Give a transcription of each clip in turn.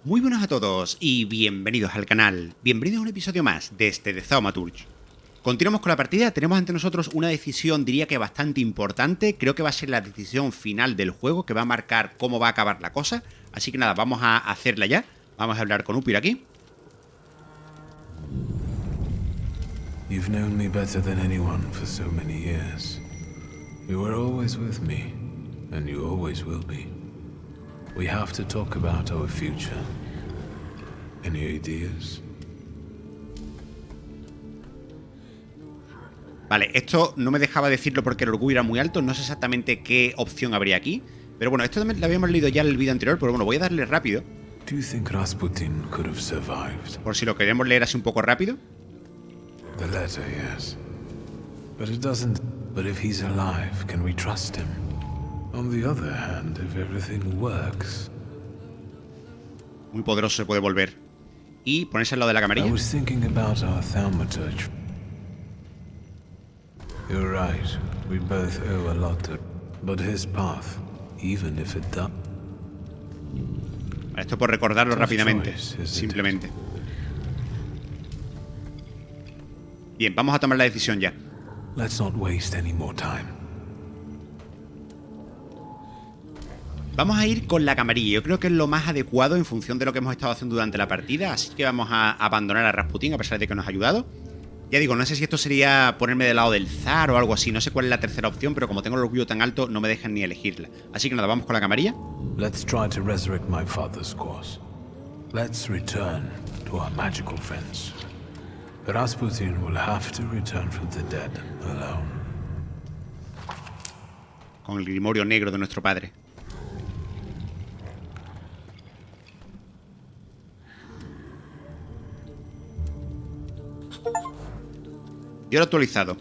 Muy buenas a todos y bienvenidos al canal, bienvenidos a un episodio más de Thaumaturge. Continuamos con la partida, tenemos ante nosotros una decisión, diría que bastante importante, creo que va a ser la decisión final del juego que va a marcar cómo va a acabar la cosa, así que nada, vamos a hacerla ya, vamos a hablar con Upir aquí. You've known me better than anyone for so many years. You were always with me, and you always will be. We have to talk about our future. Any ideas? Vale, esto no me dejaba decirlo porque el orgullo era muy alto, no sé exactamente qué opción habría aquí. Pero bueno, esto también lo habíamos leído ya en el vídeo anterior, pero bueno, voy a darle rápido. Do you think Rasputín could have survived? Por si lo queremos leer así un poco rápido. The letter, yes. But it doesn't... But if he's alive, can we trust him? On the other hand, if everything works... Muy poderoso se puede volver. Y ponerse al lado de la camarilla. I was thinking about our Thaumaturge. You're right. We both owe a lot to... But his path, even if it does... Esto por recordarlo rápidamente, simplemente. Bien, vamos a tomar la decisión ya. Let's not waste any more time. Vamos a ir con la camarilla, yo creo que es lo más adecuado en función de lo que hemos estado haciendo durante la partida, así que vamos a abandonar a Rasputín a pesar de que nos ha ayudado. Ya digo, no sé si esto sería ponerme del lado del zar o algo así, no sé cuál es la tercera opción, pero como tengo el orgullo tan alto no me dejan ni elegirla. Así que nada, vamos con la camarilla. Let's try to resurrect my father's course. Let's return to our magical friends. Rasputin will have to return from the dead alone. Con el grimorio negro de nuestro padre. Y ahora actualizado.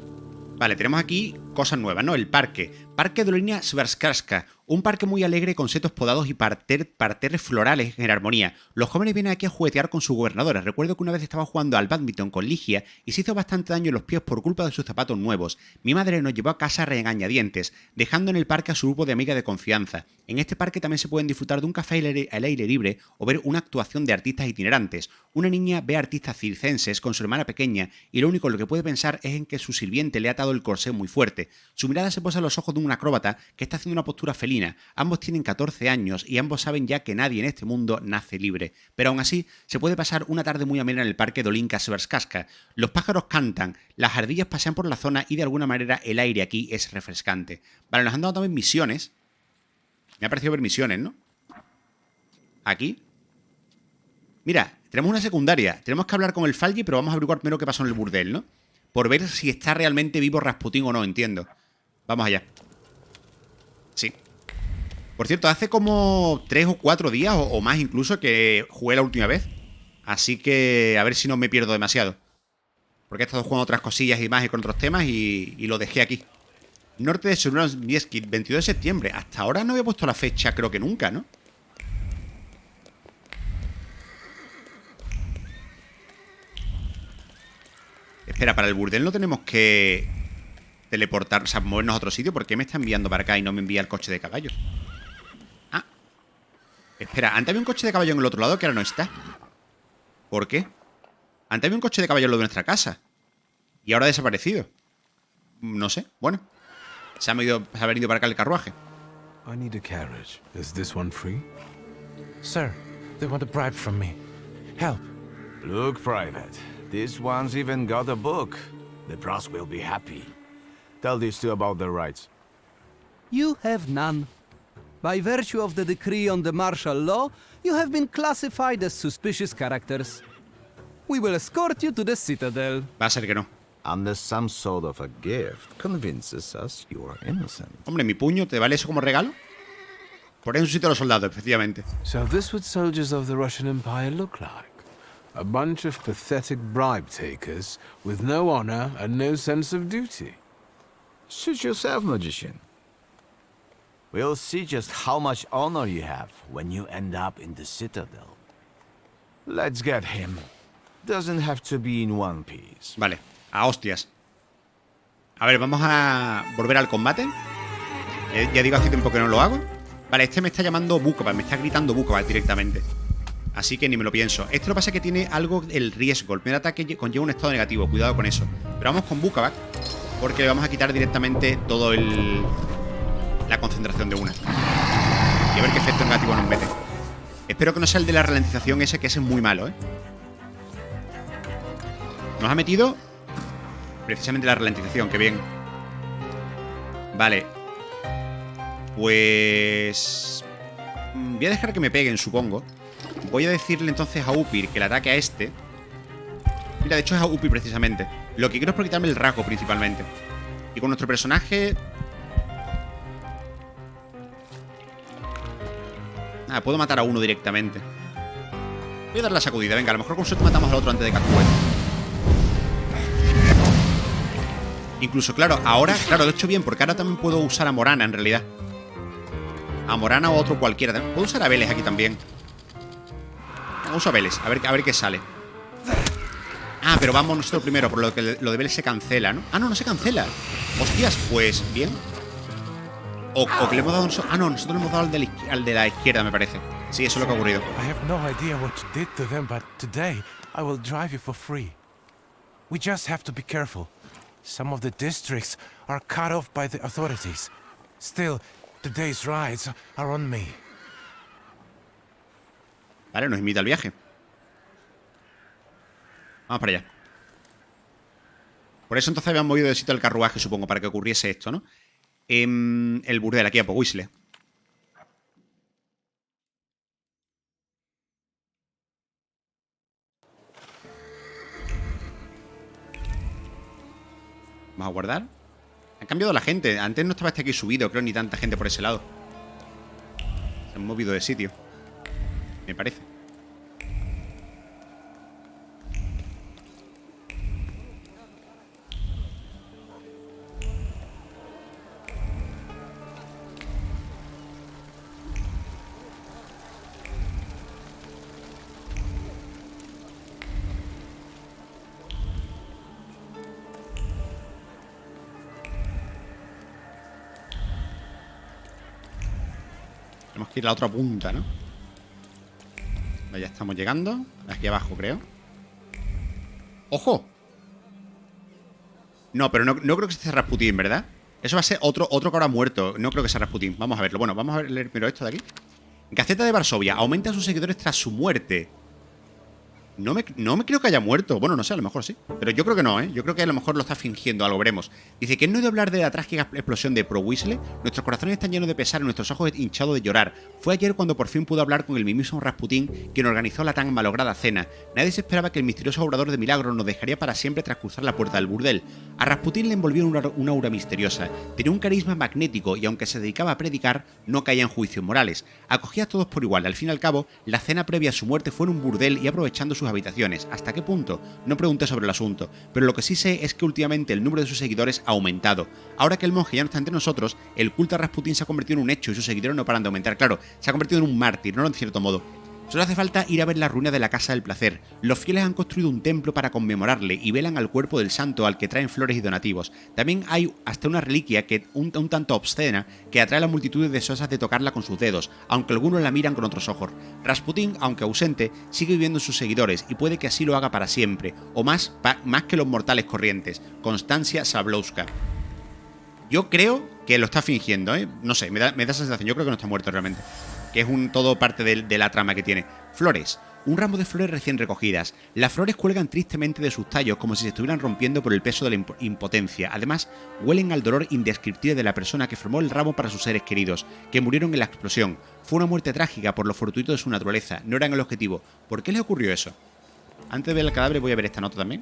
Vale, tenemos aquí cosas nuevas, ¿no? El parque. Parque de la línea Svarskarska. Un parque muy alegre con setos podados y parterres florales en armonía. Los jóvenes vienen aquí a juguetear con su gobernadora. Recuerdo que una vez estaba jugando al badminton con Ligia y se hizo bastante daño en los pies por culpa de sus zapatos nuevos. Mi madre nos llevó a casa a regañadientes, dejando en el parque a su grupo de amigas de confianza. En este parque también se pueden disfrutar de un café al aire libre o ver una actuación de artistas itinerantes. Una niña ve a artistas circenses con su hermana pequeña y lo único en lo que puede pensar es en que su sirviente le ha atado el corsé muy fuerte. Su mirada se posa en los ojos de un acróbata que está haciendo una postura felina. Ambos tienen 14 años y ambos saben ya que nadie en este mundo nace libre. Pero aún así, se puede pasar una tarde muy amena en el parque de Olinka Svarskaska. Los pájaros cantan, las ardillas pasean por la zona y de alguna manera el aire aquí es refrescante. Vale, nos han dado también misiones. Me ha parecido ver misiones, ¿no? Aquí. Mira, tenemos una secundaria. Tenemos que hablar con el Falgi, pero vamos a averiguar primero qué pasó en el burdel, ¿no? Por ver si está realmente vivo Rasputín o no, entiendo. Vamos allá. Sí. Por cierto, hace como 3 o 4 días o más incluso que jugué la última vez. Así que a ver si no me pierdo demasiado. Porque he estado jugando otras cosillas y más y con otros temas y lo dejé aquí. Norte de Sobieski, 22 de septiembre. Hasta ahora no había puesto la fecha, creo que nunca, ¿no? Espera, para el burdel no tenemos que teleportar, o sea, movernos a otro sitio. ¿Por qué me está enviando para acá y no me envía el coche de caballo? Ah. Espera, antes había un coche de caballo en el otro lado que ahora no está. ¿Por qué? Antes había un coche de caballo en lo de nuestra casa y ahora ha desaparecido. No sé, bueno. Se ha venido para acá el carruaje. I need a carriage. Is this one free? Sir, they want a bribe from me. Help. Look, Private. This one's even got a book. The pros will be happy. Tell these two about their rights. You have none. By virtue of the decree on the martial law, you have been classified as suspicious characters. We will escort you to the citadel. Va a ser que no. Unless some sort of a gift convinces us you are innocent. Hombre, mi puño, ¿te vale eso como regalo? Por eso sitio a los soldados, efectivamente. So this what soldiers of the Russian Empire look like. A bunch of pathetic bribe takers with no honor and no sense of duty. Suit yourself, magician. We'll see just how much honor you have when you end up in the citadel. Let's get him. Doesn't have to be in one piece. Vale, a hostias. A ver, vamos a volver al combate. Ya digo, hace tiempo que no lo hago. Vale, este me está llamando Bukova, me está gritando Bukova directamente. Así que ni me lo pienso. Esto lo que pasa es que tiene algo el riesgo. El primer ataque conlleva un estado negativo. Cuidado con eso. Pero vamos con Bucabac, porque le vamos a quitar directamente todo la concentración de una. Y a ver qué efecto negativo nos mete. Espero que no sea el de la ralentización ese, que ese es muy malo, ¿eh? Nos ha metido precisamente la ralentización, que bien. Vale. Pues... voy a dejar que me peguen, supongo. Voy a decirle entonces a Upir que le ataque a este. Mira, de hecho es a Upir precisamente. Lo que quiero es por quitarme el rasgo principalmente. Y con nuestro personaje... Ah, puedo matar a uno directamente. Voy a dar la sacudida, venga, a lo mejor con suerte matamos al otro antes de que actúe. Incluso, claro, ahora, claro, lo he hecho bien, porque ahora también puedo usar a Morana, en realidad. A Morana o a otro cualquiera. Puedo usar a Vélez aquí también. Uso a Vélez, a ver qué sale. Ah, pero vamos nosotros primero, por lo que lo de Vélez se cancela, ¿no? Ah, no, no se cancela. Hostias, pues, bien. O que le hemos dado nosotros... Ah, no, nosotros le hemos dado al de la izquierda, me parece. Sí, eso es lo que ha ocurrido. I have no idea what you did to them, but today I will drive you for free. We just have to be careful. Some of the districts are cut off by the authorities. Still, today's rides are on me. Vale, nos invita al viaje. Vamos para allá. Por eso entonces habían movido de sitio el carruaje, supongo, para que ocurriese esto, ¿no? El burdel, aquí a Powisle. Vamos a guardar. Han cambiado la gente. Antes no estaba este aquí subido, creo, ni tanta gente por ese lado. Se han movido de sitio, me parece. Tenemos que ir a la otra punta, ¿no? Ya estamos llegando. Aquí abajo, creo. ¡Ojo! No, pero no creo que sea Rasputín, ¿verdad? Eso va a ser otro que ahora ha muerto. No creo que sea Rasputín. Vamos a verlo. Bueno, vamos a leer primero esto de aquí. Gaceta de Varsovia. Aumenta a sus seguidores tras su muerte. No me creo que haya muerto. Bueno, no sé, a lo mejor sí. Pero yo creo que no, ¿eh? Yo creo que a lo mejor lo está fingiendo, algo veremos. Dice que no he de hablar de la trágica explosión de Powisle. Nuestros corazones están llenos de pesar y nuestros ojos hinchados de llorar. Fue ayer cuando por fin pudo hablar con el mismísimo Rasputín, quien organizó la tan malograda cena. Nadie se esperaba que el misterioso obrador de milagros nos dejaría para siempre tras cruzar la puerta del burdel. A Rasputín le envolvió una aura misteriosa. Tenía un carisma magnético y aunque se dedicaba a predicar, no caía en juicios morales. Acogía a todos por igual. Al fin y al cabo, la cena previa a su muerte fue en un burdel y aprovechando sus habitaciones. ¿Hasta qué punto? No pregunté sobre el asunto, pero lo que sí sé es que últimamente el número de sus seguidores ha aumentado. Ahora que el monje ya no está entre nosotros, el culto a Rasputín se ha convertido en un hecho y sus seguidores no paran de aumentar. Claro, se ha convertido en un mártir, no en cierto modo. Solo hace falta ir a ver la ruina de la Casa del Placer. Los fieles han construido un templo para conmemorarle y velan al cuerpo del santo al que traen flores y donativos. También hay hasta una reliquia un tanto obscena que atrae a las multitudes deseosas de tocarla con sus dedos, aunque algunos la miran con otros ojos. Rasputín, aunque ausente, sigue viviendo en sus seguidores y puede que así lo haga para siempre, o más que los mortales corrientes. Constancia Sablowska. Yo creo que lo está fingiendo, ¿eh? No sé, me da esa sensación. Yo creo que no está muerto realmente. Que es todo parte de la trama que tiene. Flores. Un ramo de flores recién recogidas. Las flores cuelgan tristemente de sus tallos como si se estuvieran rompiendo por el peso de la impotencia. Además, huelen al dolor indescriptible de la persona que formó el ramo para sus seres queridos, que murieron en la explosión. Fue una muerte trágica por lo fortuito de su naturaleza. No eran el objetivo. ¿Por qué les ocurrió eso? Antes de ver el cadáver voy a ver esta nota también.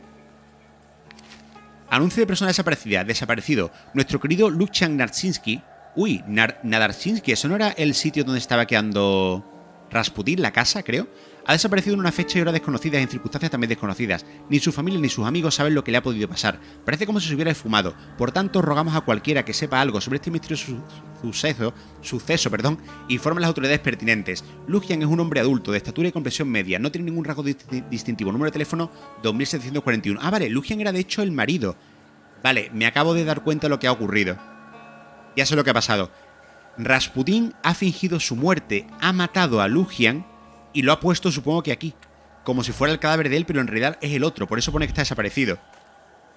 Anuncio de persona desaparecida. Desaparecido. Nuestro querido Lucian Narczynski. Uy, Nadarczynski, ¿eso no era el sitio donde estaba quedando Rasputín, la casa, creo? Ha desaparecido en una fecha y hora desconocidas y en circunstancias también desconocidas. Ni su familia ni sus amigos saben lo que le ha podido pasar. Parece como si se hubiera esfumado. Por tanto, rogamos a cualquiera que sepa algo sobre este misterioso suceso, informe a las autoridades pertinentes. Lucian es un hombre adulto, de estatura y complexión media. No tiene ningún rasgo distintivo. Número de teléfono 2741. Ah, vale, Lucian era de hecho el marido. Vale, me acabo de dar cuenta de lo que ha ocurrido. Ya sé lo que ha pasado. Rasputín ha fingido su muerte, ha matado a Lucian Y lo ha puesto, supongo que aquí. Como si fuera el cadáver de él, pero en realidad es el otro. Por eso pone que está desaparecido.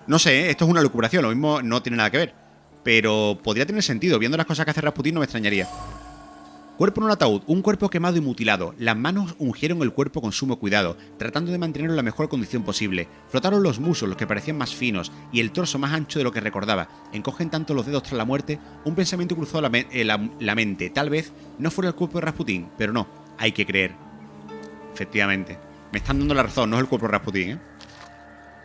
No sé, ¿eh? Esto es una lucubración. Lo mismo no tiene nada que ver. Pero podría tener sentido. Viendo las cosas que hace Rasputín no me extrañaría. Cuerpo en un ataúd. Un cuerpo quemado y mutilado. Las manos ungieron el cuerpo con sumo cuidado, tratando de mantenerlo en la mejor condición posible. Frotaron los muslos, los que parecían más finos, y el torso más ancho de lo que recordaba. Encogen tanto los dedos tras la muerte. Un pensamiento cruzó la mente. Tal vez no fuera el cuerpo de Rasputín, pero no. Hay que creer. Efectivamente. Me están dando la razón, no es el cuerpo de Rasputín, ¿eh?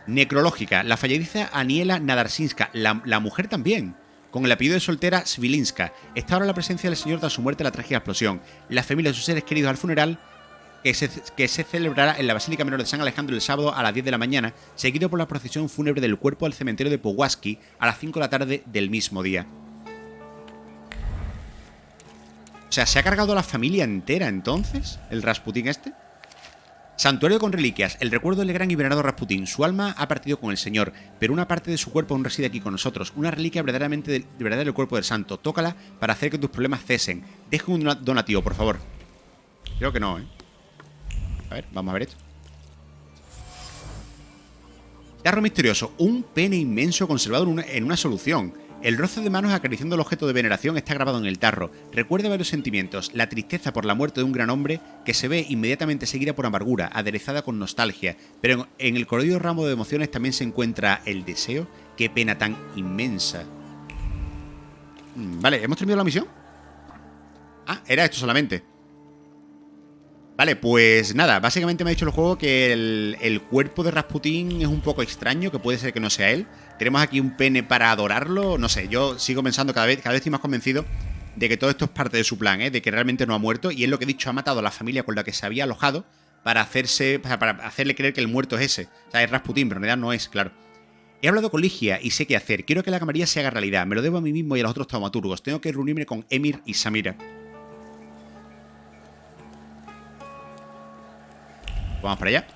Necrológica. La falleciza Aniela Nadarsinska. La mujer también. Con el apellido de soltera Svilinska. Está ahora en la presencia del señor tras su muerte en la trágica explosión. La familia de sus seres queridos al funeral que se celebrará en la Basílica Menor de San Alejandro el sábado a las 10 de la mañana, seguido por la procesión fúnebre del cuerpo al cementerio de Powązki a las 5 de la tarde del mismo día. O sea, ¿se ha cargado la familia entera entonces? ¿El Rasputín este? Santuario con reliquias. El recuerdo del gran y venerado Rasputín. Su alma ha partido con el Señor, pero una parte de su cuerpo aún reside aquí con nosotros. Una reliquia verdaderamente de verdad del cuerpo del santo. Tócala para hacer que tus problemas cesen. Deja un donativo, por favor. Creo que no, ¿eh? A ver, vamos a ver esto. Tarro misterioso. Un pene inmenso conservado en una solución. El roce de manos acariciando el objeto de veneración está grabado en el tarro. Recuerda varios sentimientos. La tristeza por la muerte de un gran hombre, que se ve inmediatamente seguida por amargura, aderezada con nostalgia. Pero en el colorido ramo de emociones también se encuentra el deseo. ¡Qué pena tan inmensa! Vale, ¿hemos terminado la misión? Ah, era esto solamente. Vale, pues nada, básicamente me ha dicho el juego que el cuerpo de Rasputín es un poco extraño, que puede ser que no sea él. Tenemos aquí un pene para adorarlo, no sé, yo sigo pensando cada vez estoy más convencido de que todo esto es parte de su plan, de que realmente no ha muerto, y es lo que he dicho, ha matado a la familia con la que se había alojado para hacerle creer que el muerto es ese. O sea, es Rasputín, pero en realidad no es, claro. He hablado con Ligia y sé qué hacer, quiero que la Camarilla se haga realidad, me lo debo a mí mismo y a los otros taumaturgos, tengo que reunirme con Emir y Samira. Vamos para allá.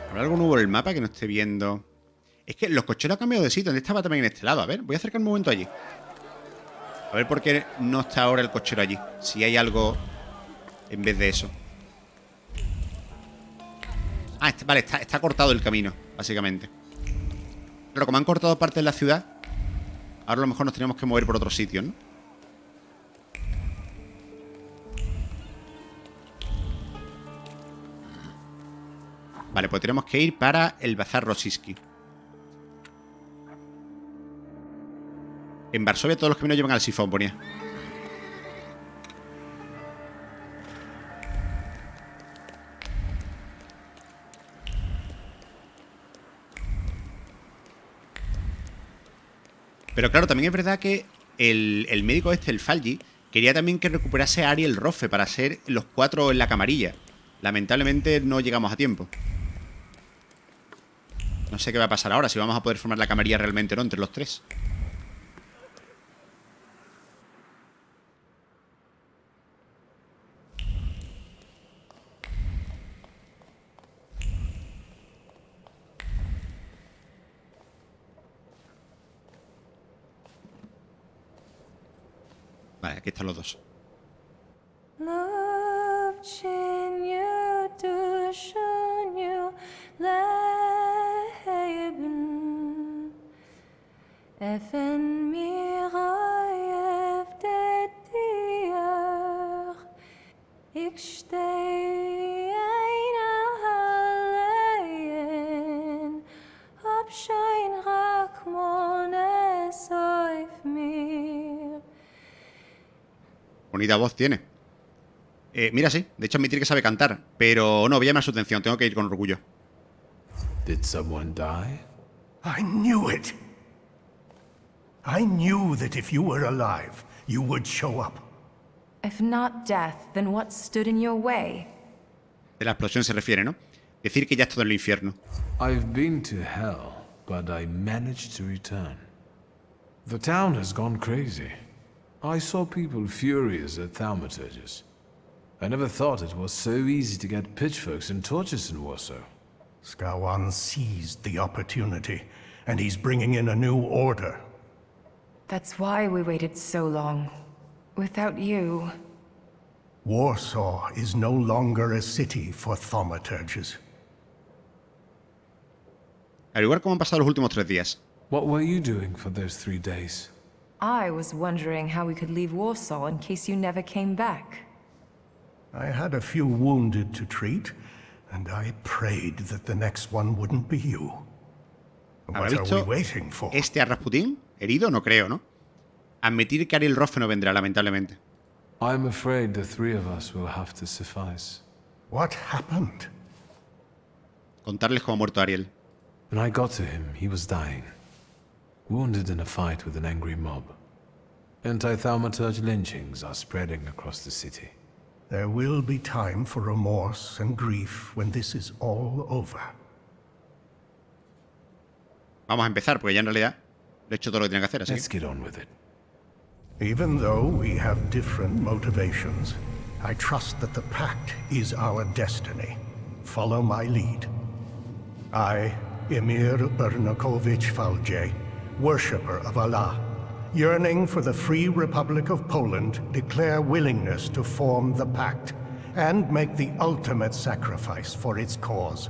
¿Habrá algo nuevo en el mapa que no esté viendo? Es que los cocheros han cambiado de sitio. Antes estaba también en este lado. A ver, voy a acercar un momento allí. A ver por qué no está ahora el cochero allí. Si hay algo en vez de eso. Ah, vale, está cortado el camino, básicamente. Claro, como han cortado parte de la ciudad, ahora a lo mejor nos tenemos que mover por otro sitio, ¿no? Vale, pues tenemos que ir para el bazar Rosiski. En Varsovia todos los caminos llevan al sifón, ponía. Pero claro, también es verdad que el médico este, el Falgi, quería también que recuperase a Ari el Rofe para ser los 4 en la camarilla. Lamentablemente no llegamos a tiempo. No sé qué va a pasar ahora, si vamos a poder formar la camarilla realmente o no entre los 3. Vale, aquí están los dos. Bonita voz tiene. Mira, sí. De hecho, admitir que sabe cantar. Pero no, voy a llamar su atención. Tengo que ir con orgullo. Did someone die? I knew it. I knew that if you were alive, you would show up. If not death, then what stood in your way? De la explosión se refiere, ¿no? Decir que ya es todo en el infierno. I've been to hell, but I managed to return. The town has gone crazy. I saw people furious at Thaumaturges. I never thought it was so easy to get pitchforks and torches in Warsaw. Skawan seized the opportunity, and he's bringing in a new order. That's why we waited so long. Without you... Warsaw is no longer a city for thaumaturges. Averiguar cómo han pasado los últimos 3 días. What were you doing for those 3 days? I was wondering how we could leave Warsaw in case you never came back. I had a few wounded to treat, and I prayed that the next one wouldn't be you. ¿Habrá What are we visto waiting for? este a Rasputín? ¿Herido? No creo, ¿no? Admitir que Ariel Rofe no vendrá, lamentablemente. I'm afraid the 3 of us will have to suffice. What happened? Contarles cómo ha muerto Ariel. When I got to him, he was dying. Wounded in a fight with an angry mob. Anti-thaumaturge lynchings are spreading across the city. There will be time for remorse and grief when this is all over. Vamos a empezar, porque ya en realidad lo he hecho todo lo que tenía que hacer, así Let's que... get on with it. Even though we have different motivations, I trust that the pact is our destiny. Follow my lead. I, Emir Bernakovich Falje, worshipper of Allah, yearning for the free Republic of Poland, declare willingness to form the pact and make the ultimate sacrifice for its cause.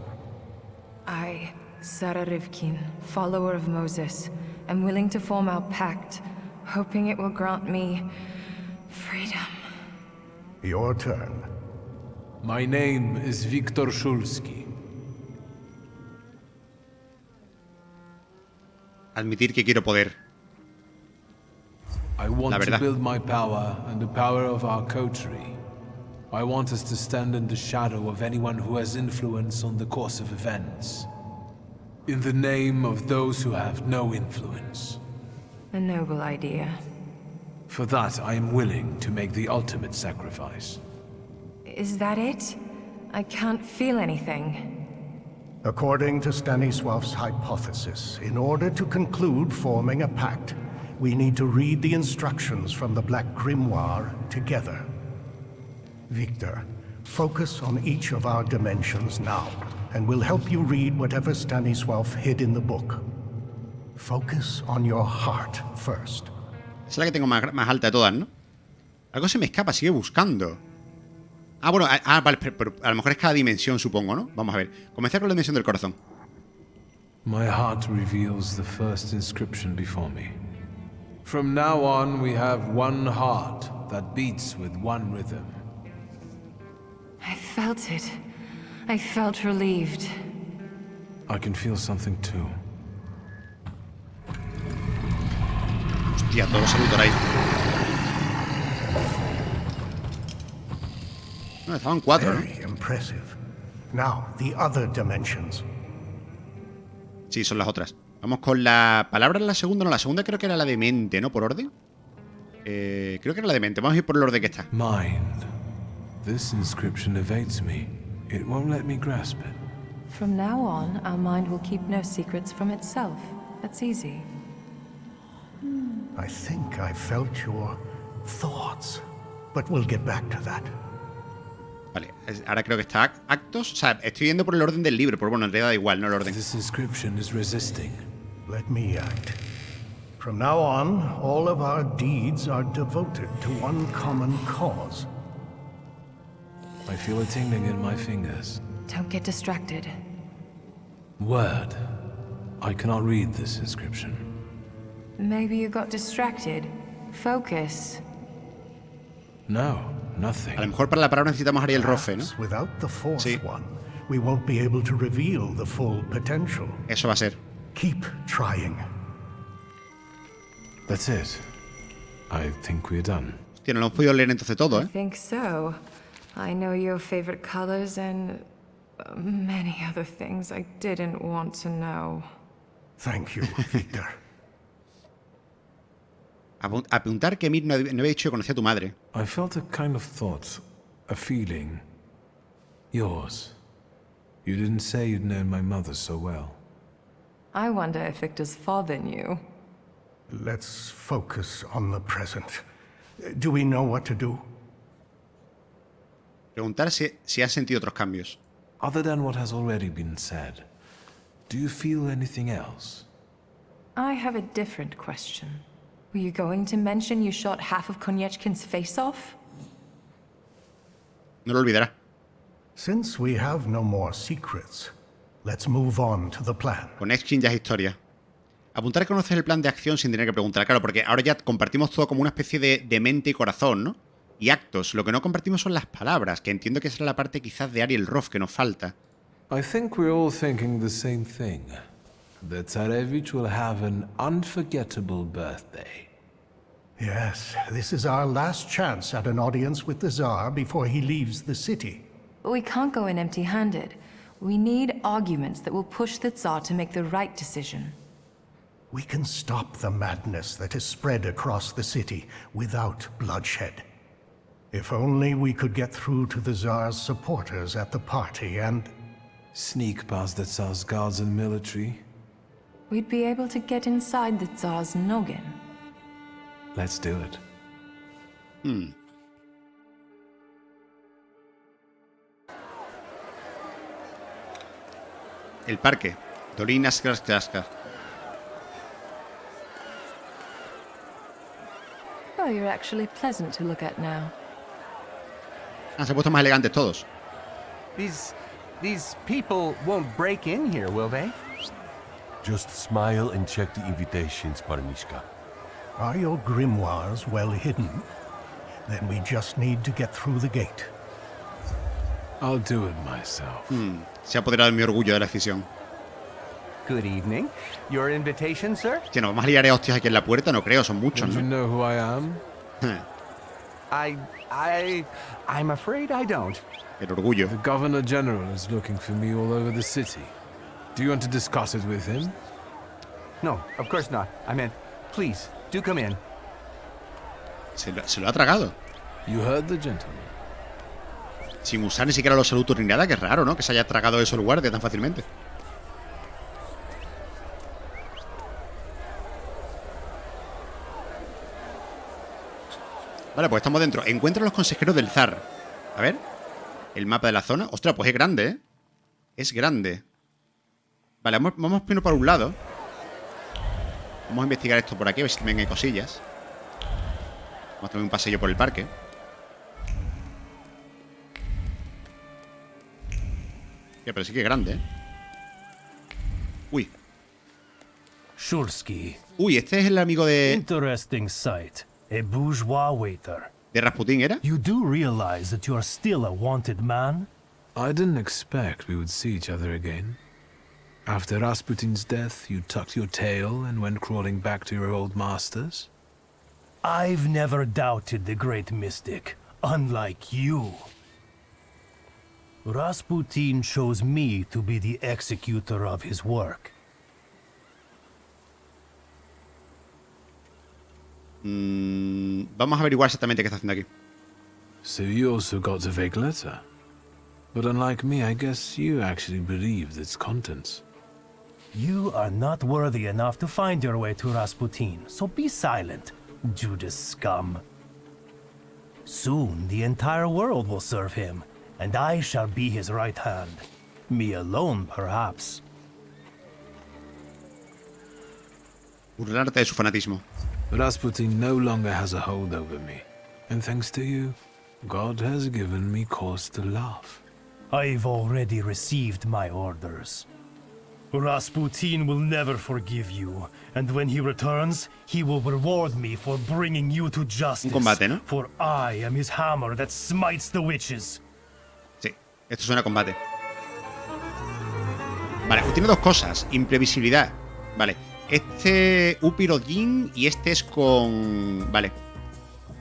I, Sarah Rivkin, follower of Moses, am willing to form our pact, hoping it will grant me freedom. Your turn. My name is Viktor Szulski. Admitir que quiero poder. I want La to verdad. build my power and the power of our coterie. I want us to stand in the shadow of anyone who has influence on the course of events. In the name of those who have no influence. A noble idea. For that, I am willing to make the ultimate sacrifice. Is that it? I can't feel anything. According to Stanisław's hypothesis, in order to conclude forming a pact, we need to read the instructions from the Black Grimoire together. Victor, focus on each of our dimensions now, and we'll help you read whatever Stanisław hid in the book. Focus on your heart first. Esa es la que tengo más alta de todas, ¿no? Algo se me escapa, sigue buscando. Ah, bueno, vale, pero a lo mejor es cada dimensión, supongo, ¿no? Vamos a ver. Comenzar con la dimensión del corazón. My heart reveals the first inscription before me. From now on, we have one heart that beats with one rhythm. I felt it. I felt relieved. I can feel something too. Hostia, todos los salutors ahí. No, estaban 4, ¿no? Very impressive. Now, the other dimensions. Sí, son las otras. Vamos con la palabra en la segunda. No, la segunda creo que era la de mente, ¿no? Por orden. Creo que era la de mente. Vamos a ir por el orden que está. Mind. This inscription evades me. It won't let me grasp it. From now on, our mind will keep no secrets from itself. That's easy. I think I felt your thoughts, but we'll get back to that. Vale, ahora creo que está actos. O sea, estoy yendo por el orden del libro, pero bueno, en realidad da igual, no el orden. This inscription is resisting. Let me act. From now on, all of our deeds are devoted to one common cause. I feel a tingling in my fingers. Don't get distracted. Word. I cannot read this inscription. Maybe you got distracted. Focus. No, A lo nothing. mejor para la palabra necesitamos a Ariel Rofe, ¿no? Perhaps without the fourth Sí. one, we won't be able to reveal the full potential. Eso va a ser. Keep trying. That's it. I think we're done. Hostia, no lo hemos podido leer entonces todo, I ¿eh? think so. I know your favorite colors and many other things I didn't want to know. Thank you, Victor. Apuntar que Mir no había dicho que conocía a tu madre. I felt a kind of thought, a feeling. Yours. You didn't say you'd known my mother so well. I wonder if Victor's father knew. Let's focus on the present. Do we know what to do? Preguntar si has sentido otros cambios. Other than what has already been said, do you feel anything else? I have a different question. Were you going to mention you shot half of Koniechkin's face off? No lo olvidará. Since we have no more secrets, let's move on to the plan. Con Exkin ya es historia. Apuntar que conoces el plan de acción sin tener que preguntar. Claro, porque ahora ya compartimos todo como una especie de mente y corazón, ¿no? Y actos. Lo que no compartimos son las palabras, que entiendo que esa es la parte quizás de Ariel Roth que nos falta. I think we're all thinking the same thing. That Tsarevich will have an unforgettable birthday. Yes, this is our last chance at an audience with the Tsar before he leaves the city. But we can't go in empty-handed. We need arguments that will push the Tsar to make the right decision. We can stop the madness that has spread across the city without bloodshed. If only we could get through to the Tsar's supporters at the party and... Sneak past the Tsar's guards and military. We'd be able to get inside the Tsar's noggin. Let's do it. El parque. Dolinas Kraskraska. Oh, you're actually pleasant to look at now. Ah, se han puesto más elegantes todos. These people won't break in here, will they? Just smile and check the invitations, Parnishka. Are your grimoires well hidden? Then we just need to get through the gate. I'll do it myself. Se ha apoderado de mi orgullo de la decisión. Good evening. Your invitation, sir? Que nos vamos a liar de hostias aquí en la puerta, no creo, son muchos, Don't you ¿no? know who I am? I'm afraid I don't. El orgullo. The Governor General is looking for me all over the city. Do you want to discuss it with him? No, of course not. I meant, please, do come in. Se lo ha tragado. You heard the gentleman. Sin usar ni siquiera los salutors ni nada, que es raro, ¿no? Que se haya tragado eso el guardia tan fácilmente. Vale, pues estamos dentro. Encuentra a los consejeros del zar. A ver. El mapa de la zona. Ostras, pues es grande, ¿eh? Es grande. Vale, vamos primero por un lado. Vamos a investigar esto por aquí, a ver si también hay cosillas. Vamos a tener un pasillo por el parque. Pero sí que es grande, ¿eh? Uy. Shursky. Uy, este es el amigo de Interesting sight. A bourgeois waiter. Rasputín, ¿era? You do realize that you are still a wanted man? I didn't expect we would see each other again. After Rasputin's death, you tucked your tail and went crawling back to your old masters? I've never doubted the great mystic, unlike you. Rasputin chose me to be the executor of his work. Vamos a averiguar exactamente qué está haciendo aquí. So you also got the fake letter. But unlike me, I guess you actually believed its contents. You are not worthy enough to find your way to Rasputin, so be silent, Judas scum. Soon the entire world will serve him, and I shall be his right hand. Me alone, perhaps. Burlarte de su fanatismo. Rasputin no longer has a hold over me. And thanks to you, God has given me cause to laugh. I've already received my orders. Rasputin will never forgive you, and when he returns, he will reward me for bringing you to justice. Un combate, ¿no? For I am his hammer that smites the witches. Sí, esto suena a combate. Vale, pues tiene dos cosas. Imprevisibilidad. Vale. Este Upirojin y este es con... Vale.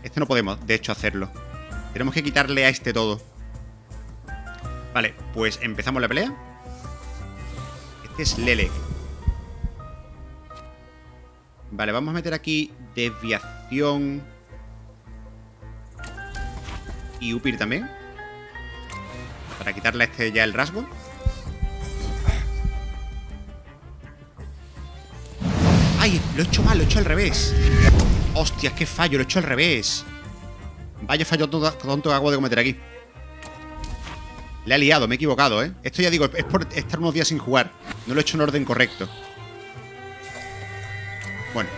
Este no podemos, de hecho, hacerlo. Tenemos que quitarle a este todo. Vale, pues empezamos la pelea. Este es Lelek. Vale, vamos a meter aquí desviación y Upir también, para quitarle a este ya el rasgo. ¡Ay! Lo he hecho mal, lo he hecho al revés. ¡Hostias, qué fallo! Lo he hecho al revés. Vaya fallo tonto que hago de cometer aquí. Le he liado, me he equivocado, ¿eh? Esto ya digo, es por estar unos días sin jugar. No lo he hecho en orden correcto. Bueno.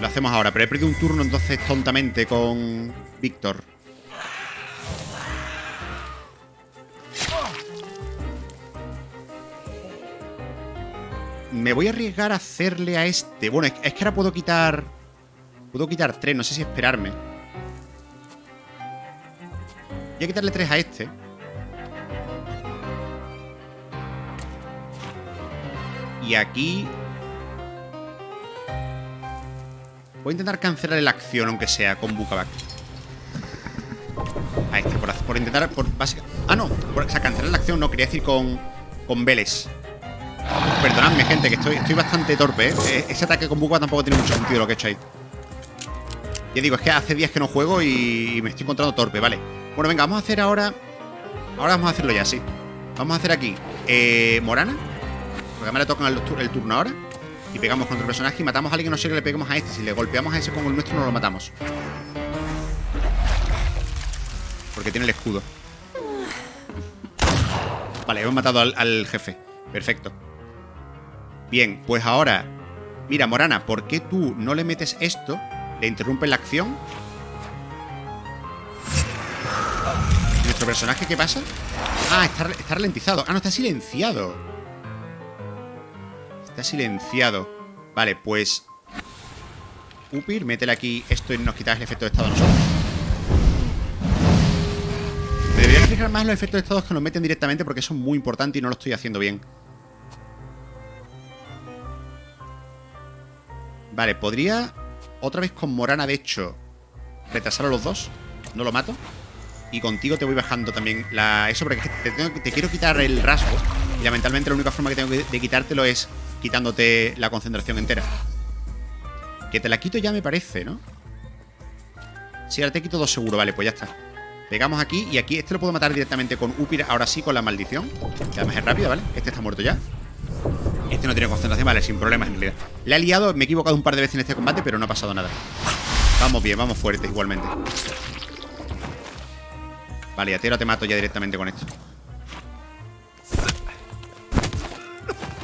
Lo hacemos ahora, pero he perdido un turno entonces tontamente con Víctor. Me voy a arriesgar a hacerle a este. Bueno, es que ahora puedo quitar... Puedo quitar 3, no sé si esperarme. Voy a quitarle 3 a este. Y aquí... Voy a intentar cancelar la acción, aunque sea con Bucabac. A este, por intentar... Ah, no. O sea, cancelar la acción no, quería decir con Vélez. Perdonadme, gente, que estoy bastante torpe, ¿eh? Ese ataque con Bucabac tampoco tiene mucho sentido lo que he hecho ahí. Ya digo, es que hace días que no juego y me estoy encontrando torpe, vale. Bueno, venga, vamos a hacer ahora... Ahora vamos a hacerlo ya, sí. Vamos a hacer aquí Morana, porque además le tocan el turno ahora. Y pegamos con otro personaje y matamos a alguien, no sé que le peguemos a este. Si le golpeamos a ese con el nuestro, no lo matamos. Porque tiene el escudo. Vale, hemos matado al jefe. Perfecto. Bien, pues ahora... Mira, Morana, ¿por qué tú no le metes esto? ¿Le interrumpes la acción? ¿Nuestro personaje qué pasa? Ah, está ralentizado. Ah, no, está silenciado. Está silenciado. Vale, pues... Upir, métele aquí esto y nos quitas el efecto de estado a nosotros. Me debería fijar más en los efectos de estado que nos meten directamente, porque eso es muy importante y no lo estoy haciendo bien. Vale, podría... Otra vez con Morana, de hecho, retrasar a los dos. No lo mato. Y contigo te voy bajando también eso, porque te quiero quitar el rasgo. Y lamentablemente la única forma que tengo de quitártelo es quitándote la concentración entera. Que te la quito ya me parece, ¿no? Sí, ahora te quito 2 seguro. Vale, pues ya está. Pegamos aquí y aquí este lo puedo matar directamente con Upir. Ahora sí, con la maldición. Que además es rápida, ¿vale? Este está muerto ya. Este no tiene concentración, vale, sin problemas en realidad. Le he liado, me he equivocado un par de veces en este combate, pero no ha pasado nada. Vamos bien, vamos fuertes igualmente. Vale, a ti ahora te mato ya directamente con esto.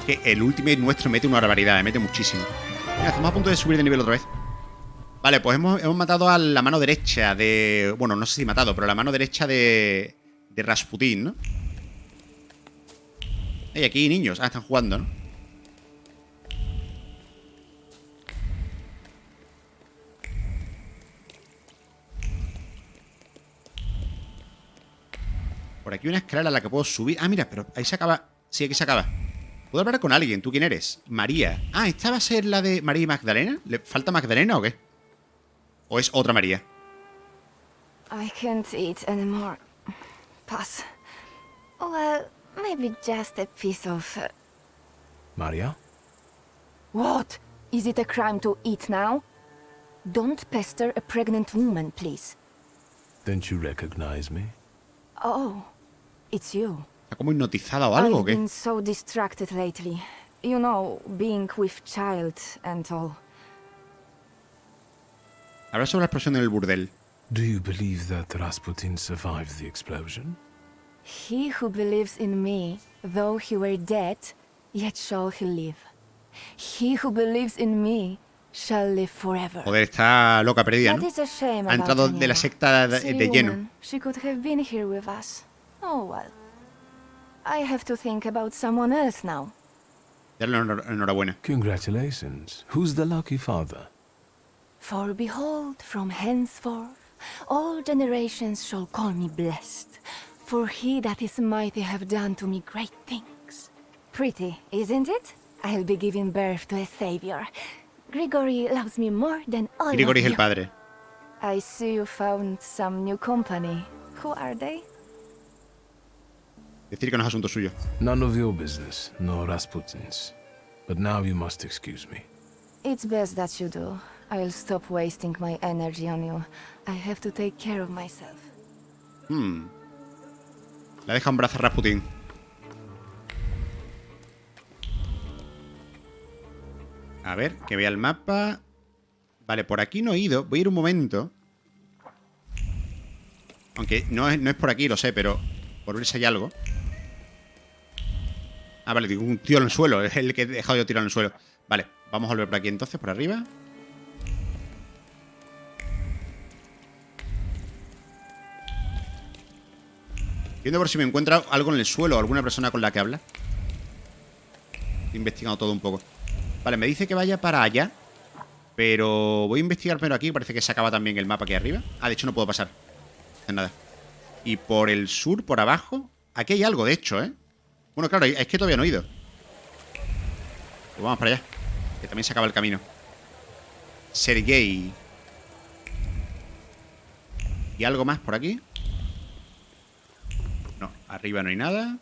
Que el ultimate nuestro mete una barbaridad, mete muchísimo. Mira, estamos a punto de subir de nivel otra vez. Vale, pues hemos matado a la mano derecha de... Bueno, no sé si matado, pero la mano derecha de Rasputín, ¿no? Y aquí niños, están jugando, ¿no? Por aquí una escalera a la que puedo subir. Ah, mira, pero ahí se acaba. Sí, aquí se acaba. Puedo hablar con alguien. ¿Tú quién eres? María. Ah, ¿esta va a ser la de María y Magdalena? ¿Le falta Magdalena o qué? ¿O es otra María? I can't eat anymore. Pass. Well, maybe just a piece of... Maria? What? Is it a crime to eat now? Don't pester a pregnant woman, please. Don't you recognize me? Oh, it's you. ¿Está como hipnotizada o algo o I've qué? been so distracted lately. You know, being with child and all. Habla sobre la explosión en el burdel. Do you believe that Rasputin survived the explosion? He who believes in me, though he were dead, yet shall he live. He who believes in me shall live forever. Joder, está loca perdida, That ¿no? is a shame Ha entrado about de la Aniela. secta de Silly lleno. woman. She could have been here with us. Oh well. I have to think about someone else now. Darle enhorabuena. Congratulations. Who's the lucky father? For behold, from henceforth, all generations shall call me blessed. For he that is mighty have done to me great things. Pretty, isn't it? I'll be giving birth to a savior. Grigory loves me more than all Grigori of es you. el padre. I see you found some new company. Who are they? Decir que no es asunto suyo. None of your business, nor Rasputin's. But now you must excuse me. It's best that you do. I'll stop wasting my energy on you. I have to take care of myself. La deja un brazo a Rasputín. A ver, que vea el mapa. Vale, por aquí no he ido. Voy a ir un momento. Aunque no es por aquí, lo sé, pero por ver si hay algo. Ah, vale, digo, un tío en el suelo. Es el que he dejado yo tirar en el suelo. Vale, vamos a volver por aquí entonces, por arriba. Viendo por si me encuentra algo en el suelo o alguna persona con la que habla. Estoy investigando todo un poco. Vale, me dice que vaya para allá. Pero voy a investigar primero aquí. Parece que se acaba también el mapa aquí arriba. Ah, de hecho no puedo pasar. Nada. Y por el sur, por abajo. Aquí hay algo, de hecho, ¿eh? Bueno, claro, es que todavía no he ido. Pues vamos para allá. Que también se acaba el camino. Sergei. ¿Y algo más por aquí? No, arriba no hay nada.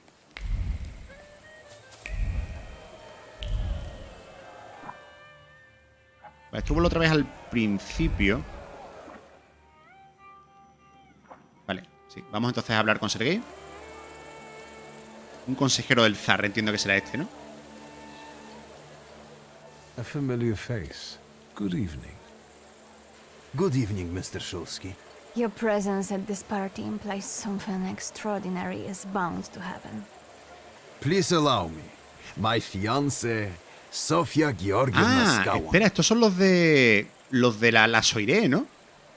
Vale, estuvo la otra vez al principio. Vale, sí. Vamos entonces a hablar con Sergei. Un consejero del zar, entiendo que será este, ¿no? A familiar face. Good evening. Good evening, Mr. Shulsky. Your presence at this party implies something extraordinary is bound to happen. Please allow me. My fiancée, Sofia Georgievna Ah, Skawan. espera, estos son los de la Soirée, ¿no?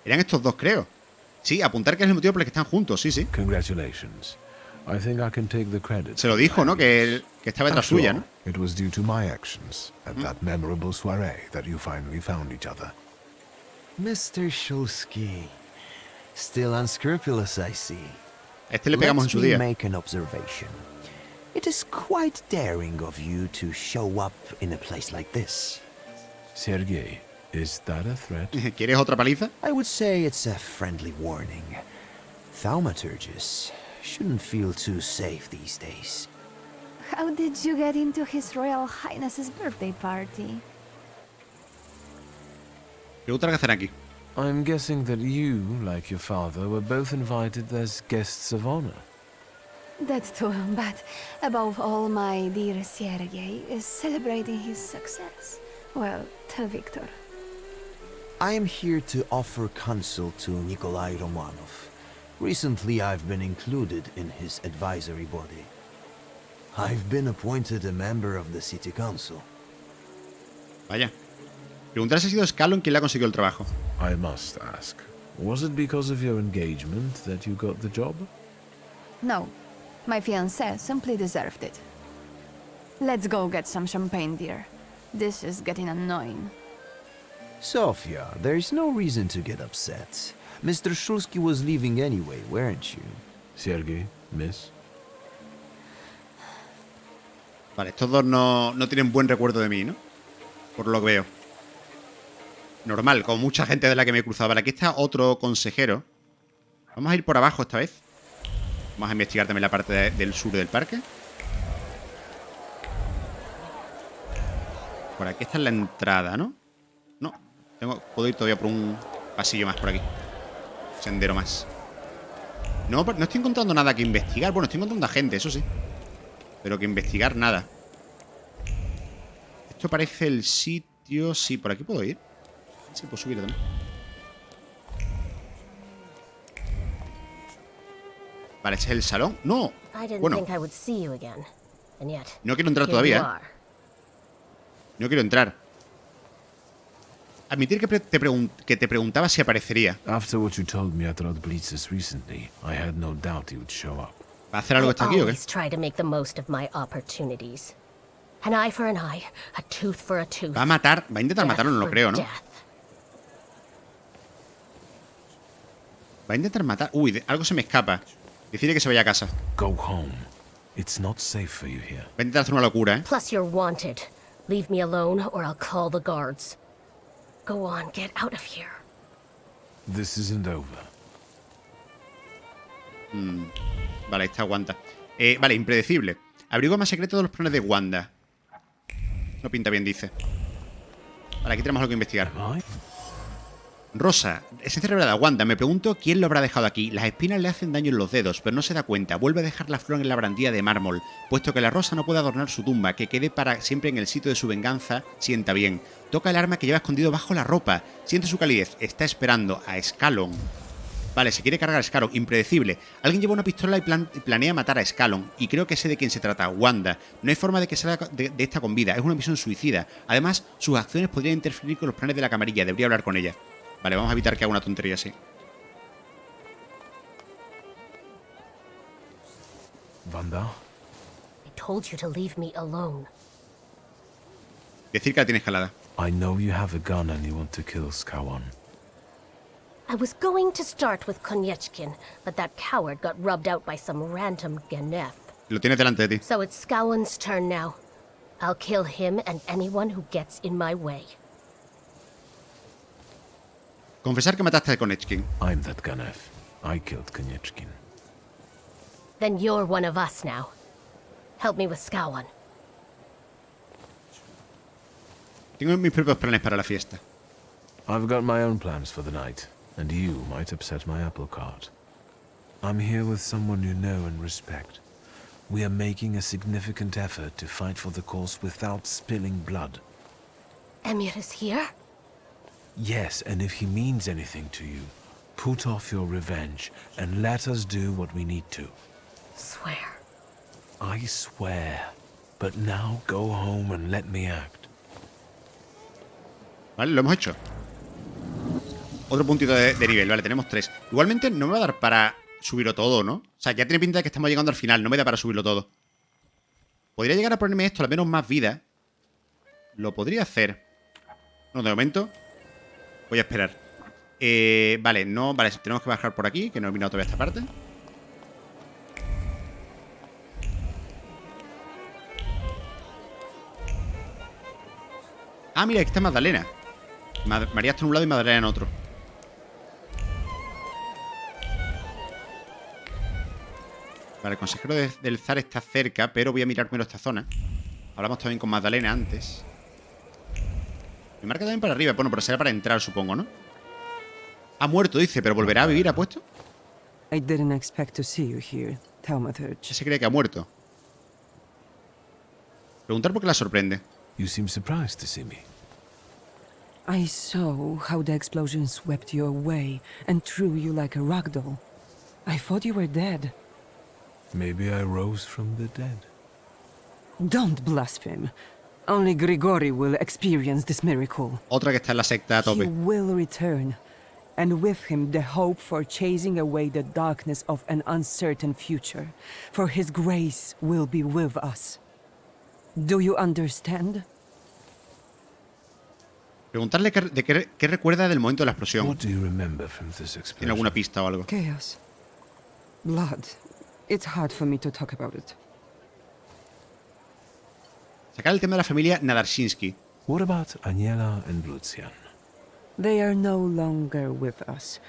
Eran estos dos, creo. Sí, apuntar que es el motivo por el que están juntos, sí, sí. Congratulations. I think I can take the credit. Se lo dijo, ¿no? Que estaba detrás suya, ¿no? It was due to my actions at that memorable soirée that you finally found each other. Mr. Shulsky. Still unscrupulous, I see. A este le pegamos en su día. Make an observation. It is quite daring of you to show up in a place like this. Sergei, is that a threat? ¿Quieres otra paliza? I would say it's a friendly warning. Thaumaturges shouldn't feel too safe these days. How did you get into His Royal Highness's birthday party? ¿Qué otra que hacer aquí? I'm guessing that you, like your father, were both invited as guests of honor. That too, but above all, my dear Sergei is celebrating his success. Well, tell Victor. I am here to offer counsel to Nikolai Romanov. Recently, I've been included in his advisory body. I've been appointed a member of the city council. Vaya. Preguntar si ha sido Scallon quien le ha conseguido el trabajo. I must ask, was it because of your engagement that you got the job? No, my fiancé simply deserved it. Let's go get some champagne, dear. This is getting annoying. Sofia, there's no reason to get upset. Mr. Shulsky was leaving anyway, weren't you? Sergei, miss? Vale, estos dos no tienen buen recuerdo de mí, ¿no? Por lo que veo. Normal, como mucha gente de la que me he cruzado. Vale, aquí está otro consejero. Vamos a ir por abajo esta vez. Vamos a investigar también la parte del sur del parque. Por aquí está la entrada, ¿no? No, puedo ir todavía por un pasillo más por aquí. Sendero más. No estoy encontrando nada que investigar. Bueno, estoy encontrando a gente, eso sí. Pero que investigar nada. Esto parece el sitio... Sí, por aquí puedo ir. Sí, puedo subir también. Vale, este es el salón. ¡No! Bueno. No quiero entrar todavía, ¿eh? No quiero entrar. Admitir que te preguntaba si aparecería. After what you told me at Rodblitzes recently, I had no doubt he would show up. ¿Va a hacer algo hasta aquí o qué? Va a matar, va a intentar matarlo, no lo creo, ¿no? Va a intentar matar. Uy, algo se me escapa. Decide que se vaya a casa. Go home. It's not safe for you here. Va a intentar hacer una locura, ¿eh? Plus you're wanted. Leave me alone or I'll call the guards. Go on, get out of here. This isn't over. Vale, esta aguanta. Vale, impredecible. Abrigo más secreto de los planes de Wanda. No pinta bien, dice. Vale, aquí tenemos algo que investigar. Rosa, esencia revelada. Wanda, me pregunto quién lo habrá dejado aquí. Las espinas le hacen daño en los dedos, pero no se da cuenta. Vuelve a dejar la flor en la barandilla de mármol, puesto que la rosa no puede adornar su tumba, que quede para siempre en el sitio de su venganza. Sienta bien. Toca el arma que lleva escondido bajo la ropa. Siente su calidez. Está esperando a Scalon. Vale, se quiere cargar a Scalon. Impredecible. Alguien lleva una pistola y planea matar a Scalon. Y creo que sé de quién se trata. Wanda. No hay forma de que salga de esta con vida. Es una misión suicida. Además, sus acciones podrían interferir con los planes de la camarilla. Debería hablar con ella. Vale, vamos a evitar que haga una tontería así. Wanda? I told you to leave me alone. Decir que la tiene escalada. I know you have a gun and you want to kill Skawan. I was going to start with Koniechkin, but that coward got rubbed out by some random Geneth. Lo tienes delante de ti. So it's Scowan's turn now. I'll kill him and anyone who gets in my way. Confesar que mataste a Konechkin. I'm that Geneth. I killed Koniechkin. Then you're one of us now. Help me with Scowan. Tengo mis propios planes para la fiesta. I've got my own plans for the night, and you might upset my apple cart. I'm here with someone you know and respect. We are making a significant effort to fight for the cause without spilling blood. Emir is here? Yes, and if he means anything to you, put off your revenge and let us do what we need to. Swear. I swear. But now go home and let me act. Vale, lo hemos hecho. Otro puntito de nivel, vale, tenemos 3. Igualmente no me va a dar para subirlo todo, ¿no? O sea, ya tiene pinta de que estamos llegando al final, no me da para subirlo todo. Podría llegar a ponerme esto, al menos más vida. Lo podría hacer. No, de momento voy a esperar. Vale, no, vale, tenemos que bajar por aquí, que no he mirado todavía esta parte. Ah, mira, aquí está Magdalena. María está en un lado y Magdalena en otro. Vale, el consejero del zar está cerca, pero voy a mirármelo esta zona. Hablamos también con Magdalena antes. Me marca también para arriba. Bueno, pero será para entrar, supongo, ¿no? Ha muerto, dice, pero volverá a vivir, ¿ha puesto? I didn't expect to see you here, Thaumaturge. Se cree que ha muerto. Preguntar por qué la sorprende. You seem surprised to see me. I saw how the explosion swept you away and threw you like a ragdoll. I thought you were dead. Maybe I rose from the dead. Don't blaspheme. Only Grigori will experience this miracle. Otra que está en la secta a tope. He will return, and with him the hope for chasing away the darkness of an uncertain future. For his grace will be with us. Do you understand? Preguntarle qué recuerda del momento de la explosión. What do you remember from this explosion? ¿Tiene alguna pista o algo? Chaos. Blood. It's hard for me to talk about it. Sacar el tema de la familia Nadarshinsky. What about Aniela and Lucian? They are no longer with us.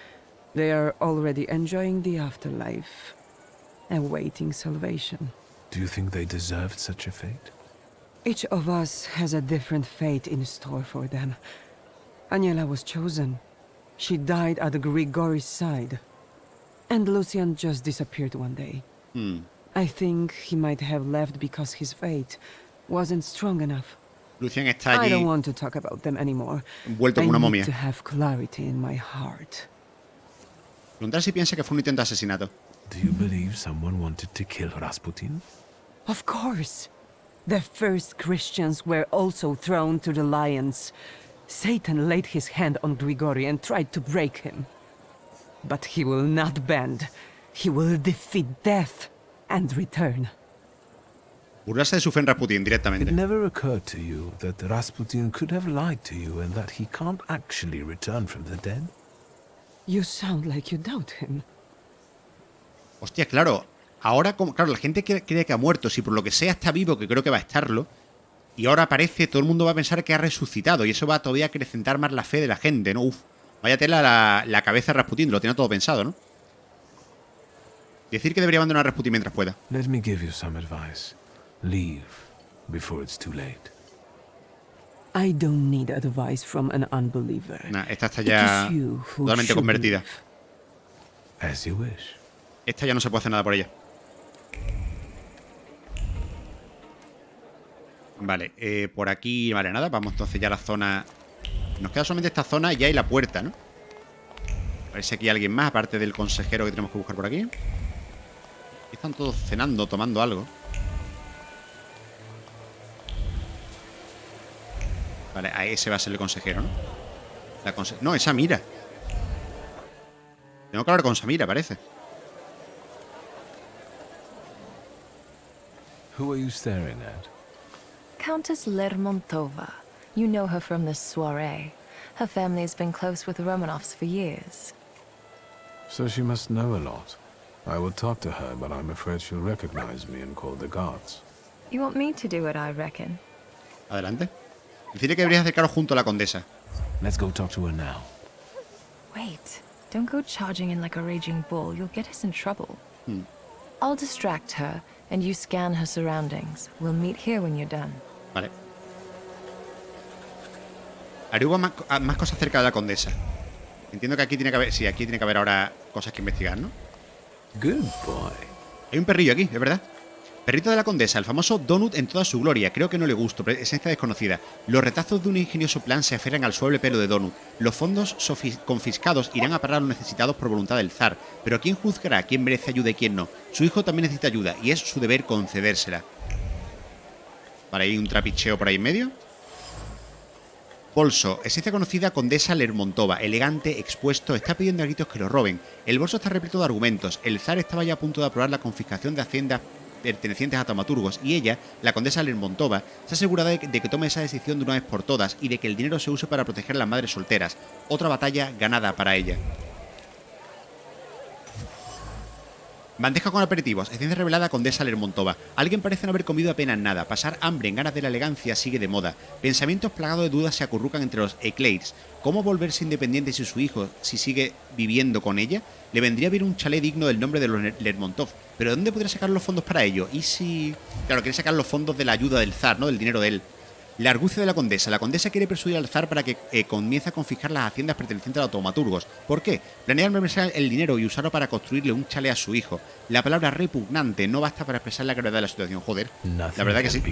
They are already enjoying the afterlife, awaiting salvation. Do you think they deserved such a fate? Each of us has a different fate in store for them. Aniela was chosen. She died at Grigori's side. And Lucian just disappeared one day. I think he might have left because his fate wasn't strong enough. Lucian está I allí don't want to talk about them anymore. envuelto en una I momia. need to have clarity in my heart. Preguntar si piensa que fue un intento de asesinato. Do you believe someone wanted to kill Rasputin? Of course. The first Christians were also thrown to the lions. Satan laid his hand on Grigori and tried to break him. But he will not bend. He will defeat death and return. Burlarse de su fe en Rasputín directamente. It never occurred to you that Rasputin could have lied to you and that he can't actually return from the dead? You sound like you doubt him. Hostia, claro. Ahora, claro, la gente cree que ha muerto. Si por lo que sea está vivo, que creo que va a estarlo, y ahora aparece, todo el mundo va a pensar que ha resucitado. Y eso va a todavía acrecentar más la fe de la gente, ¿no? Uf. Vaya tela la cabeza de Rasputín. Lo tiene todo pensado, ¿no? Decir que debería abandonar a Rasputín mientras pueda. Let me give you some advice. Leave before it's too late. I don't need advice from an unbeliever. Nah, esta está ya totalmente convertida. As you wish. Esta ya no se puede hacer nada por ella. Vale, por aquí, vale, nada. Vamos entonces ya a la zona. Nos queda solamente esta zona y ya hay la puerta, ¿no? A ver si aquí hay alguien más, aparte del consejero que tenemos que buscar por aquí. Están todos cenando, tomando algo. Vale, a ese va a ser el consejero, ¿no? No, esa mira. Tengo que hablar con Samira, parece. Who are you staring at? Countess Lermontova. You know her from this soiree. Her family's been close with the Romanovs for years. So she must know a lot. I will talk to her, but I'm afraid she'll recognize me and call the guards. You want me to do it, I reckon. Adelante. Decirle que deberías acercaros junto a la condesa. Let's go talk to her now. Wait. Don't go charging in like a raging bull. You'll get us in trouble. I'll distract her, and you scan her surroundings. We'll meet here when you're done. Vale. Averigua más cosas acerca de la condesa. Entiendo que aquí tiene que haber... Sí, aquí tiene que haber ahora cosas que investigar, ¿no? Good boy. Hay un perrillo aquí, es verdad. Perrito de la condesa, el famoso donut en toda su gloria. Creo que no le gusto, presencia desconocida. Los retazos de un ingenioso plan se aferran al suave pelo de donut. Los fondos confiscados irán a parar a los necesitados por voluntad del zar. Pero ¿quién juzgará quién merece ayuda y quién no? Su hijo también necesita ayuda y es su deber concedérsela. Vale, hay un trapicheo por ahí en medio. Bolso. Esencia conocida condesa Lermontova. Elegante, expuesto, está pidiendo a gritos que lo roben. El bolso está repleto de argumentos. El zar estaba ya a punto de aprobar la confiscación de haciendas pertenecientes a taumaturgos, y ella, la condesa Lermontova, se ha asegurado de que tome esa decisión de una vez por todas y de que el dinero se use para proteger a las madres solteras. Otra batalla ganada para ella. Bandeja con aperitivos. Esencia revelada condesa Lermontova. Alguien parece no haber comido apenas nada. Pasar hambre en ganas de la elegancia sigue de moda. Pensamientos plagados de dudas se acurrucan entre los eclairs. ¿Cómo volverse independiente si su hijo, si sigue viviendo con ella? Le vendría bien un chalet digno del nombre de los Lermontov. ¿Pero de dónde podría sacar los fondos para ello? ¿Y si...? Claro, quiere sacar los fondos de la ayuda del zar, ¿no? Del dinero de él. La argucia de la condesa. La condesa quiere persuadir al zar para que comience a confiscar las haciendas pertenecientes a los taumaturgos. ¿Por qué? Planea malversar el dinero y usarlo para construirle un chalet a su hijo. La palabra repugnante no basta para expresar la gravedad de la situación. Joder, la verdad que sí.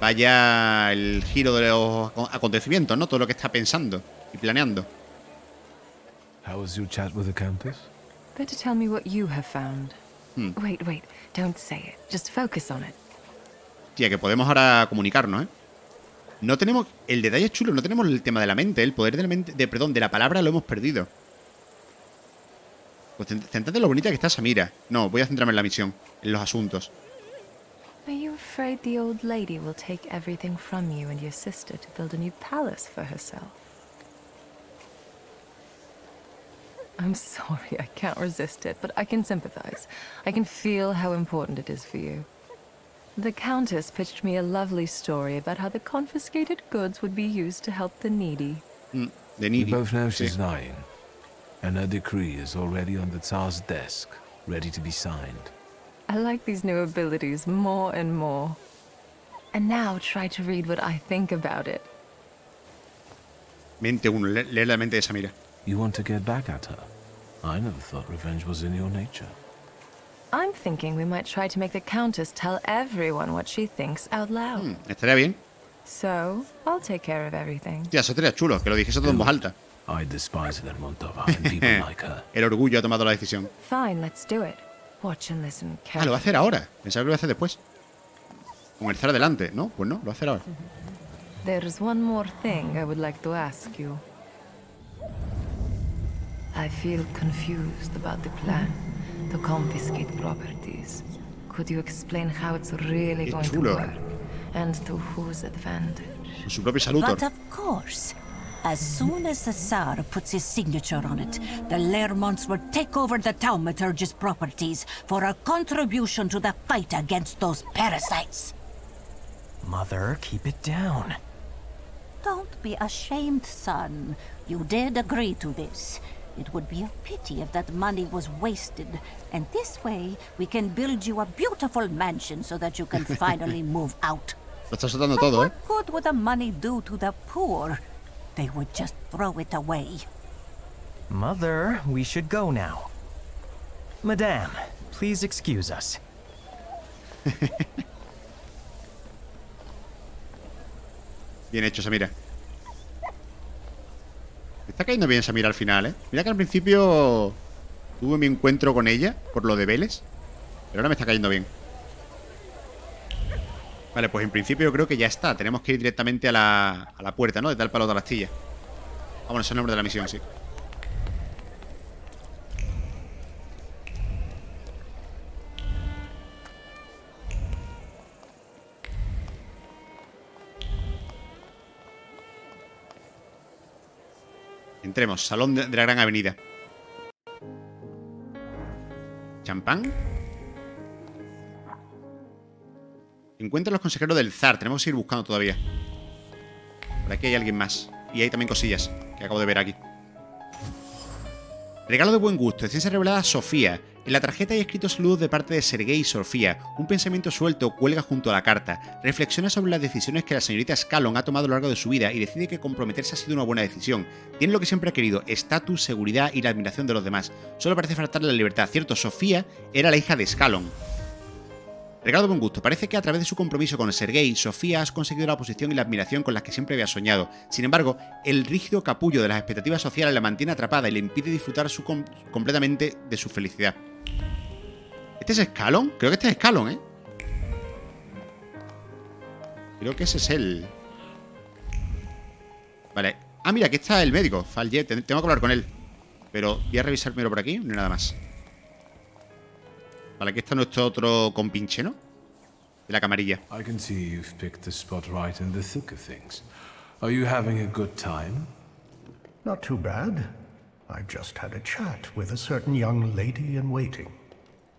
Vaya el giro de los acontecimientos, ¿no? Todo lo que está pensando y planeando. How was your chat with the Countess? Better tell me what you have found. Wait, don't say it. Just focus on it. Tía, que podemos ahora comunicarnos, ¿eh? No tenemos... El detalle es chulo, no tenemos el tema de la mente. El poder de la mente... de la palabra lo hemos perdido. Pues centrate en lo bonita que está Samira. No, voy a centrarme en la misión. En los asuntos. Are you afraid the old lady will take everything from you and your sister to build a new palace for herself? I'm sorry, I can't resist it, but I can sympathize. I can feel how important it is for you. The Countess pitched me a lovely story about how the confiscated goods would be used to help the needy. The needy. We both know she's lying, and her decree is already on the Tsar's desk, ready to be signed. I like these new abilities more and more. And now try to read what I think about it. Mente 1, leer la mente de Samira. You want to get back at her? I never thought revenge was in your nature. I'm thinking we might try to make the Countess tell everyone what she thinks out loud. Estaría bien. So, I'll take care of everything. Tía, eso estaría chulo, que lo dijese todo en voz alta. I despise Lermontova and people like her. El orgullo ha tomado la decisión. Fine, let's do it. Watch and listen carefully. Ah, lo va a hacer ahora. Pensaba que lo iba a hacer después. Con el zar delante. No, pues no, lo va a hacer ahora. There's one more thing I would like to ask you. I feel confused about the plan to confiscate properties. Could you explain how it's really going to work? And to whose advantage? Su propio salutor. But of course. As soon as the Tsar puts his signature on it, the Lermonts will take over the Thaumaturge's properties for a contribution to the fight against those parasites. Mother, keep it down. Don't be ashamed, son. You did agree to this. It would be a pity if that money was wasted. And this way, we can build you a beautiful mansion so that you can finally move out. Lo está soltando todo, ¿eh? What good would the money do to the poor? They would just throw it away. Mother, we should go now. Madame, please excuse us. Bien hecho, Samira. Me está cayendo bien Samira al final, ¿eh? Mira que al principio tuve mi encuentro con ella por lo de Vélez, pero ahora me está cayendo bien. Vale, pues en principio yo creo que ya está. Tenemos que ir directamente a la puerta, ¿no? De tal palo de la astilla. Ah, bueno, ese es el nombre de la misión, sí. Entremos, salón de la gran avenida. ¿Champán? Encuentra a los consejeros del zar. Tenemos que ir buscando todavía. Por aquí hay alguien más. Y hay también cosillas que acabo de ver aquí. Regalo de buen gusto. Ciencia revelada Sofía. En la tarjeta hay escritos saludos de parte de Sergei y Sofía. Un pensamiento suelto cuelga junto a la carta. Reflexiona sobre las decisiones que la señorita Scallon ha tomado a lo largo de su vida y decide que comprometerse ha sido una buena decisión. Tiene lo que siempre ha querido: estatus, seguridad y la admiración de los demás. Solo parece faltarle la libertad. Cierto, Sofía era la hija de Scallon. Regalo de buen gusto. Parece que a través de su compromiso con Sergei, Sofía ha conseguido la posición y la admiración con las que siempre había soñado. Sin embargo, el rígido capullo de las expectativas sociales la mantiene atrapada y le impide disfrutar completamente de su felicidad. ¿Este es Scallon? Creo que este es Scallon, ¿eh? Creo que ese es él. Vale. Ah, mira, aquí está el médico, Fallet. Tengo que hablar con él. Pero voy a revisar primero por aquí. No hay nada más. Vale, aquí está nuestro otro compinche, ¿no? De la camarilla. I can see you've picked the spot right in the thick of things. Are you having a good time? Not too bad. I've just had a chat with a certain young lady in waiting.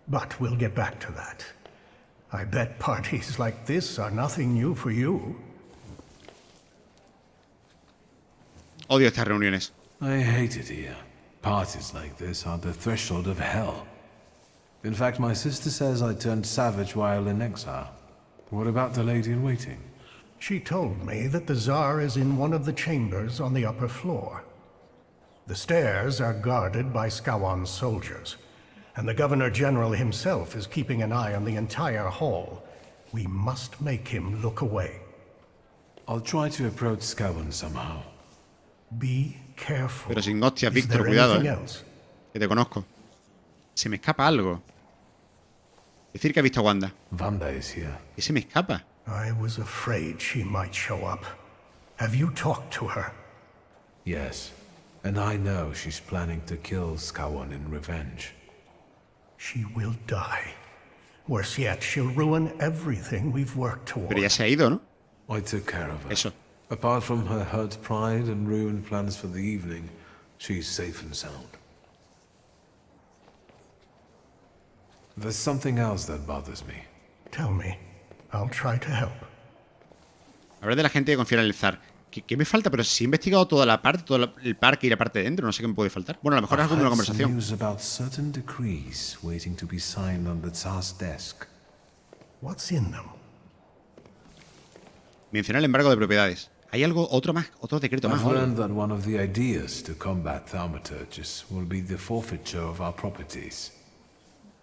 But we'll get back to that. I bet parties like this are nothing new for you. Odio estas reuniones. I hate it here. Parties like this are the threshold of hell. In fact, my sister says I turned savage while in exile. What about the lady in waiting? She told me that the Tsar is in one of the chambers on the upper floor. The stairs are guarded by Skawan's soldiers, and the Governor-General himself is keeping an eye on the entire hall. We must make him look away. I'll try to approach Skawan somehow. Be careful. Pero sin hostias, Is Víctor, there cuidado, anything ¿eh? else? Que te conozco. Se me escapa algo. Decir que ha visto a Wanda. Wanda is here. ¿Qué se me escapa? I was afraid she might show up. Have you talked to her? Yes, and I know she's planning to kill Skawan in revenge. She will die. Worse yet, she'll ruin everything we've worked toward. Pero ya se ha ido, ¿no? I took care of her. Eso. Apart from her hurt pride and ruined plans for the evening, she's safe and sound. There's something else that bothers me. Tell me. I'll try to help. Hablar de la gente que confía en el zar. ¿Qué me falta? Pero si he investigado toda la parte, todo el parque y la parte de dentro, no sé qué me puede faltar. Bueno, a lo mejor es algo de una conversación. News about certain decrees waiting to be signed on the Tsar's desk. What's in them? Menciona el embargo de propiedades. ¿Hay algo, otro decreto más? I've learned that one of the ideas to combat thaumaturges will be the forfeiture of our properties.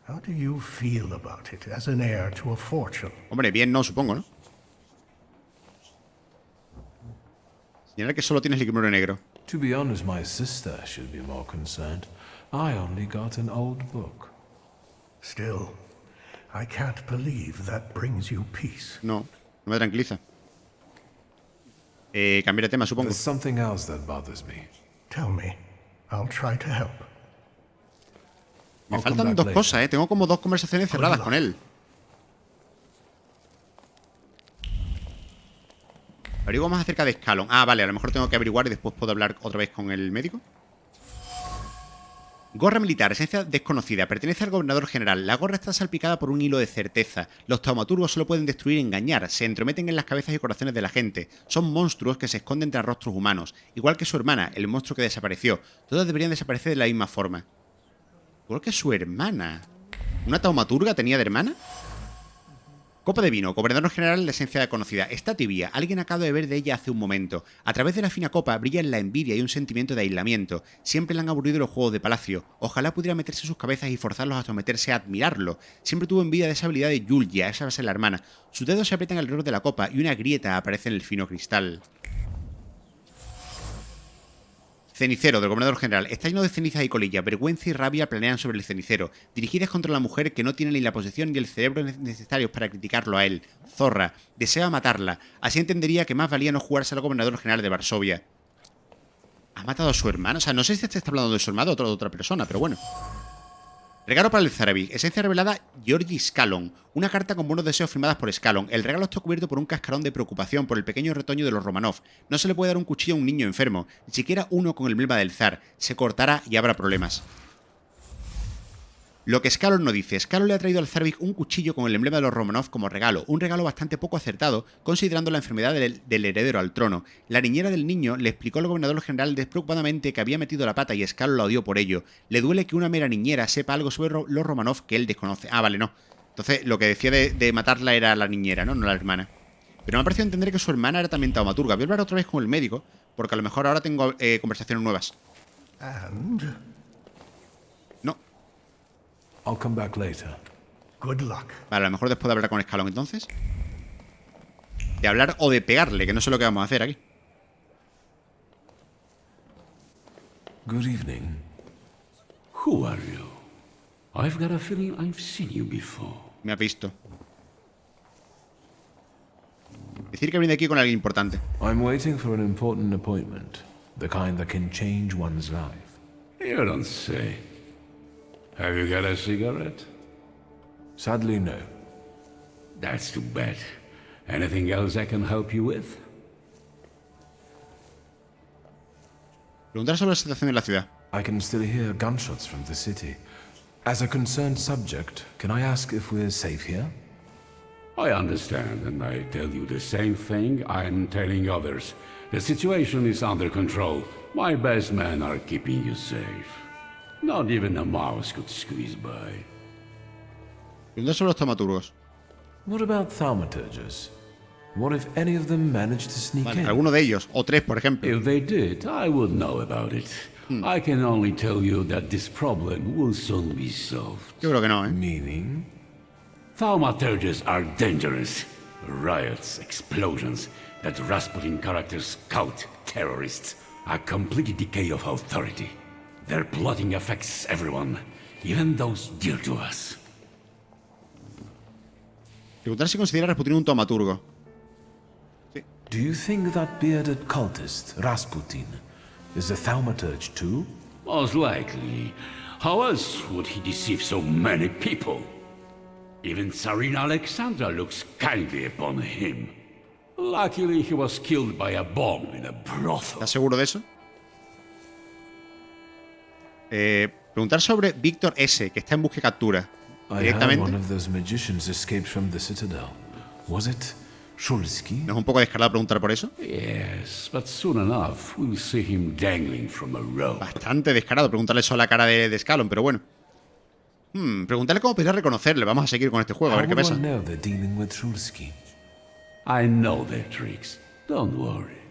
How do you feel about it as an heir to a fortune? Hombre, bien no, supongo, ¿no? Señala que solo tienes licor negro. To be honest, my sister should be more concerned. I only got an old book. Still, I can't believe that brings you peace. No me tranquiliza. Cambiar de tema, supongo. There's something else that bothers me. Tell me. I'll try to help. Me faltan dos cosas, Tengo como dos conversaciones cerradas con él. Averiguo más acerca de Scallon. Ah, vale, a lo mejor tengo que averiguar y después puedo hablar otra vez con el médico. Gorra militar, esencia desconocida. Pertenece al gobernador general. La gorra está salpicada por un hilo de certeza. Los taumaturgos solo pueden destruir y engañar. Se entrometen en las cabezas y corazones de la gente. Son monstruos que se esconden tras rostros humanos. Igual que su hermana, el monstruo que desapareció. Todos deberían desaparecer de la misma forma. Igual que su hermana. ¿Una taumaturga tenía de hermana? Copa de vino, gobernador general, la esencia conocida. Está tibia, alguien acaba de beber de ella hace un momento. A través de la fina copa brillan la envidia y un sentimiento de aislamiento. Siempre le han aburrido los juegos de palacio. Ojalá pudiera meterse en sus cabezas y forzarlos a someterse a admirarlo. Siempre tuvo envidia de esa habilidad de Julia, esa va a ser la hermana. Sus dedos se aprietan alrededor de la copa y una grieta aparece en el fino cristal. Cenicero, del gobernador general. Está lleno de cenizas y colillas. Vergüenza y rabia planean sobre el cenicero, dirigidas contra la mujer que no tiene ni la posición ni el cerebro necesarios para criticarlo a él. Zorra. Desea matarla. Así entendería que más valía no jugarse al gobernador general de Varsovia. ¿Ha matado a su hermano? O sea, no sé si está hablando de su hermano o de otra persona, pero bueno. Regalo para el Zarevic. Esencia revelada, Georgi Scalon. Una carta con buenos deseos firmadas por Scalon. El regalo está cubierto por un cascarón de preocupación por el pequeño retoño de los Romanov. No se le puede dar un cuchillo a un niño enfermo, ni siquiera uno con el emblema del zar. Se cortará y habrá problemas. Lo que Scalon no dice, Scalon le ha traído al Zarevic un cuchillo con el emblema de los Romanov como regalo, un regalo bastante poco acertado, considerando la enfermedad del heredero al trono. La niñera del niño le explicó al gobernador general despreocupadamente que había metido la pata y Scalon la odió por ello. Le duele que una mera niñera sepa algo sobre los Romanov que él desconoce. Ah, vale, no. Entonces, lo que decía de matarla era la niñera, ¿no? No la hermana. Pero me ha parecido entender que su hermana era también taumaturga. Voy a hablar otra vez con el médico, porque a lo mejor ahora tengo conversaciones nuevas. No. I'll come back later. Good luck. Vale, a lo mejor después de hablar con Scalon, entonces. De hablar o de pegarle, que no sé lo que vamos a hacer aquí. Good evening. Who are you? I've got a feeling I've seen you before. Me ha visto. Decir que viene aquí con alguien importante. I'm waiting for an important appointment. The kind that can change one's life. You don't say. Have you got a cigarette? Sadly, no. That's too bad. Anything else I can help you with? Preguntar sobre la situación en la ciudad. I can still hear gunshots from the city. As a concerned subject, can I ask if we're safe here? I understand, and I tell you the same thing I'm telling others. The situation is under control. My best men are keeping you safe. Not even a mouse could squeeze by. Preguntar sobre los taumaturgos. What about thaumaturges? What if any of them managed to sneak in? Alguno de ellos, o tres, por ejemplo. If they did, I would know about it. I can only tell you that this problem will soon be solved. Yo creo que no, ¿eh? Meaning? Thaumaturges are dangerous. Riots, explosions, that Rasputin characters scout terrorists. A complete decay of authority. Their plotting affects everyone, even those dear to us. Preguntar si considera Rasputín un taumaturgo. Do you think that bearded cultist, Rasputin, is a thaumaturge too? Most likely. How else would he deceive so many people? Even Tsarina Alexandra looks kindly upon him. Luckily, he was killed by a bomb in a brothel. ¿Estás seguro de eso? Preguntar sobre Víctor S., que está en busca y captura. Directamente. One of those magicians escaped from the citadel. Was it Shulsky? ¿No es un poco descarado preguntar por eso? Yes, but soon enough we'll see him dangling from a rope. Bastante descarado preguntarle eso a la cara de Scalon, pero bueno. Preguntarle cómo podría reconocerle. Vamos a seguir con este juego, a ver qué pasa. I know their tricks. Don't worry.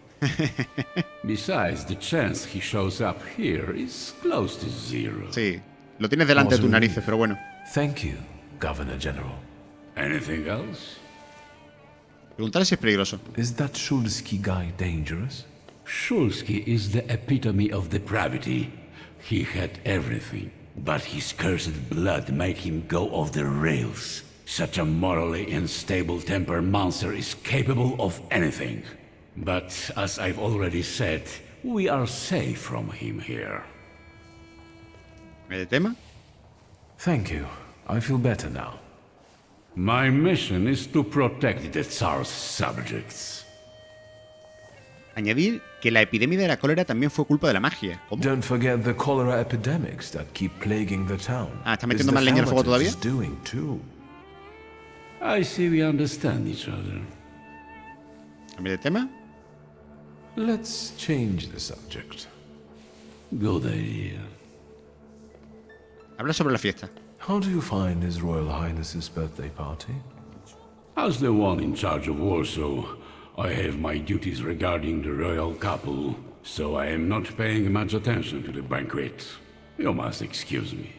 Besides, the chance he shows up here is close to zero. Sí, lo tienes delante de tus narices, pero bueno. Thank you, Governor General. Anything else? Preguntarle si es peligroso. Is that Shulsky guy dangerous? Shulsky is the epitome of depravity. He had everything, but his cursed blood made him go off the rails. Such a morally unstable tempered monster is capable of anything. But, as I've already said, we are safe from him here. ¿Me tema? Thank you. I feel better now. My mission is to protect the Tsar's subjects. Añadir que la epidemia de la cólera también fue culpa de la magia. ¿Cómo? Don't forget the cholera epidemics that keep plaguing the town. Ah, ¿está metiendo más leña al fuego todavía? Doing too. I see we understand each other. ¿Cambio de tema? Let's change the subject. Good idea. Habla sobre la fiesta. How do you find His Royal Highness's birthday party? As the one in charge of Warsaw, I have my duties regarding the royal couple, so I am not paying much attention to the banquet. You must excuse me.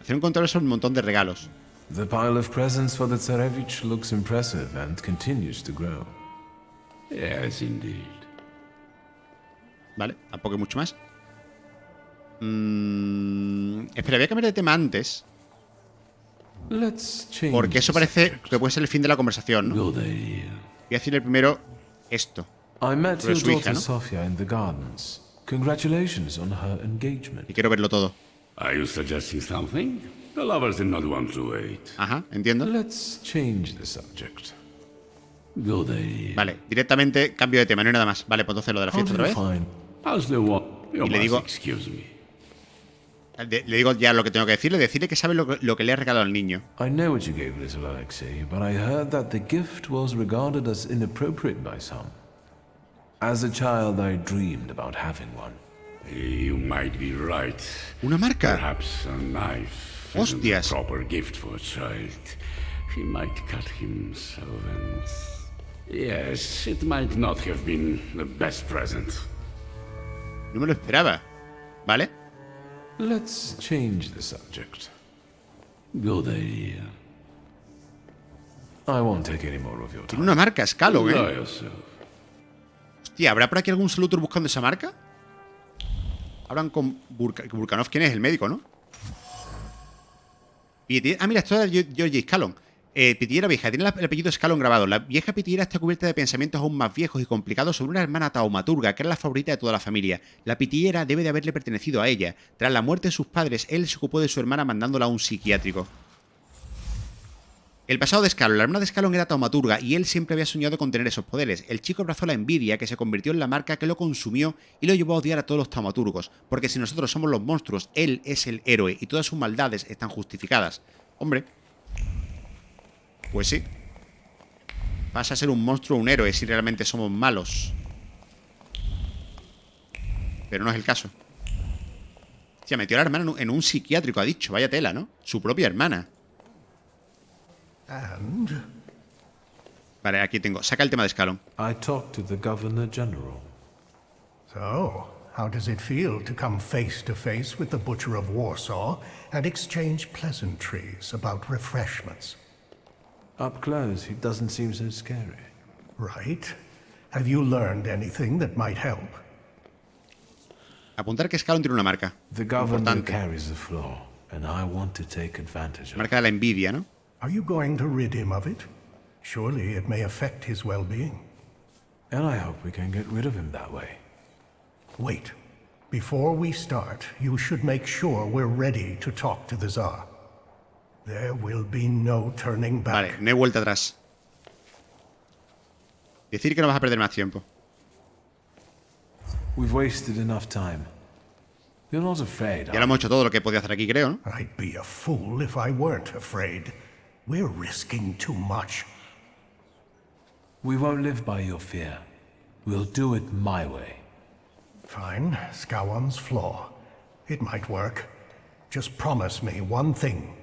Hacer un control sobre un montón de regalos. The pile of presents for the Tsarevich looks impressive and continues to grow. Yes, indeed. Vale, tampoco hay mucho más. Espera, voy a cambiar de tema antes. Porque eso parece que puede ser el fin de la conversación, ¿no? Voy a decirle primero esto. I met Sobre your su hija, daughter ¿no? Sofia in the gardens. Congratulations on her engagement. Y quiero verlo todo. Are you suggesting something? The lovers did not want to wait. Ajá, entiendo. Let's change the subject. Good idea. Vale, directamente cambio de tema, no hay nada más. Vale, pues entonces lo de la fiesta otra vez. Y le digo... Le digo ya lo que tengo que decirle que sabe lo que le ha regalado al niño. I know what you gave little Alexei, but I heard that the gift was regarded as inappropriate by some. As a child, I dreamed about having one. You might be right. ¿Una marca? Perhaps a knife. Hostias. Isn't a proper gift for a child. He might cut himself and... Yes, it might not have been the best present. No me lo esperaba. ¿Vale? Let's change the subject. Good idea. I won't take any more of your Tiene time. una marca, Scalo, Enjoy ¿eh? yourself. Hostia, ¿habrá por aquí algún salutor buscando esa marca? Hablan con Burkanov, ¿quién es? El médico, ¿no? Ah, mira, esto era Georgie Scalon. Pitiera vieja, tiene el apellido Scalon grabado. La vieja Pitiera está cubierta de pensamientos aún más viejos y complicados sobre una hermana taumaturga, que era la favorita de toda la familia. La Pitiera debe de haberle pertenecido a ella. Tras la muerte de sus padres, él se ocupó de su hermana mandándola a un psiquiátrico. El pasado de Scalon, la hermana de Scalon era taumaturga y él siempre había soñado con tener esos poderes. El chico abrazó la envidia que se convirtió en la marca que lo consumió y lo llevó a odiar a todos los taumaturgos, porque si nosotros somos los monstruos, él es el héroe y todas sus maldades están justificadas. Hombre, pues sí. Pasa a ser un monstruo o un héroe si realmente somos malos. Pero no es el caso. Hostia, metió a la hermana en un psiquiátrico, ha dicho. Vaya tela, ¿no? Su propia hermana. Vale, aquí tengo. Saca el tema de Scalon. I talked to the Governor General. So, how does it feel to come face to face with the Butcher of Warsaw and exchange pleasantries about refreshments? Up close, he doesn't seem so scary. Right. Have you learned anything that might help? Apuntar que Scalon tiene una marca. The Governor Importante. carries the flaw, and I want to take advantage of Marca de la envidia, ¿no? Are you going to rid him of it? Surely it may affect his well-being. And I hope we can get rid of him that way. Wait. Before we start, you should make sure we're ready to talk to the Tsar. There will be no turning back. Vale, no hay vuelta atrás. Decir que no vas a perder más tiempo. We've wasted enough time. You're not afraid, Ya lo hemos hecho todo lo que podía hacer aquí, creo, ¿no? I'd be a fool if I weren't afraid. We're risking too much. We won't live by your fear. We'll do it my way. Fine, Scowan's flaw. It might work. Just promise me one thing.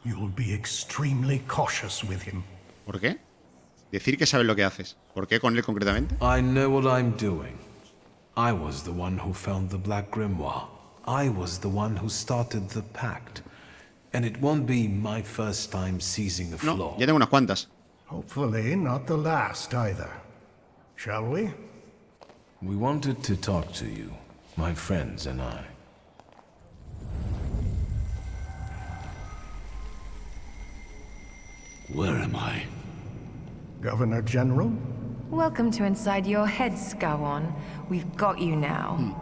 You'll be extremely cautious with him. ¿Por qué? Decir que sabes lo que haces. ¿Por qué con él concretamente? I know what I'm doing. I was the one who found the Black Grimoire. I was the one who started the pact. And it won't be my first time seizing a flaw. No, ya tengo unas cuantas. Hopefully not the last either. Shall we? We wanted to talk to you, my friends and I. Where am I? Governor General? Welcome to inside your head, Scowon. We've got you now.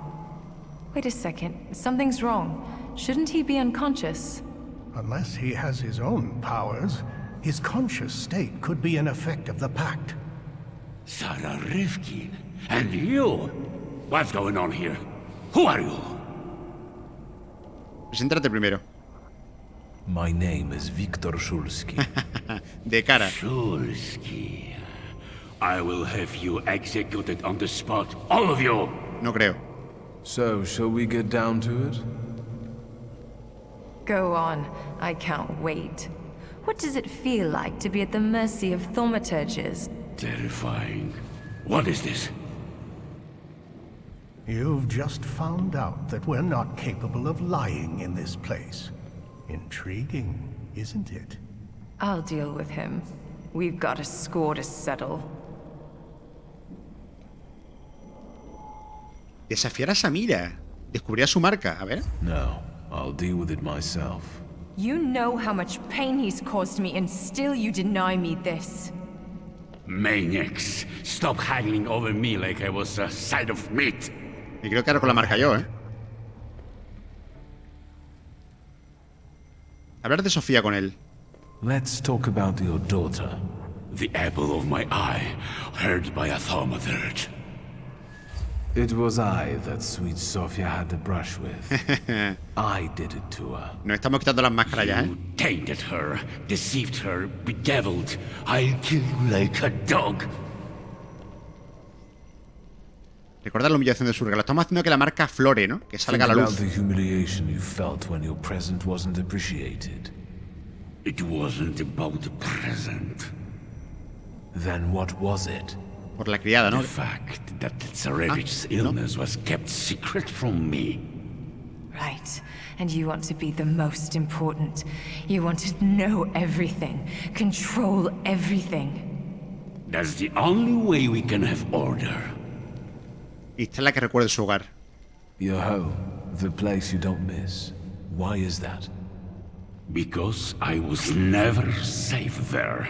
Wait a second. Something's wrong. Shouldn't he be unconscious? Unless he has his own powers, his conscious state could be an effect of the pact. Sarah Rifkin. And you? What's going on here? Who are you? Preséntate primero. My name is Viktor Shulsky. De cara. Shulsky. I will have you executed on the spot, all of you! No creo. So, shall we get down to it? Go on. I can't wait. What does it feel like to be at the mercy of thaumaturges? Terrifying. What is this? You've just found out that we're not capable of lying in this place. Intriguing, isn't it? I'll deal with him. We've got a score to settle. Desafiar a Samira. Descubrir su marca. A ver. No, I'll deal with it myself. You know how much pain he's caused me, and still you deny me this. Maniacs, stop haggling over me like I was a side of meat. Y creo que ahora con la marca yo, ¿eh? Hablar de Sofía con él. Let's talk about your daughter. The apple of my eye, hurt by a thaumaturge. It was I that sweet Sophia had to brush with. I did it to her. Nos estamos quitando las máscaras ya, ¿eh? You tainted her, deceived her, bedeviled. I'll kill you like a dog. Recordad la humillación de su regalo. Estamos haciendo que la marca flore, ¿no? Que salga a la luz. Think about the humiliation you felt when your present wasn't appreciated. It wasn't about the present. Then what was it? Por la criada, ¿no? The fact that Tsarevich's illness was kept secret from me. Right. And you want to be the most important. You want to know everything. Control everything. That's the only way we can have order. Y esta es la que recuerda su hogar. Your home, the place you don't miss. Why is that? Because I was never safe there.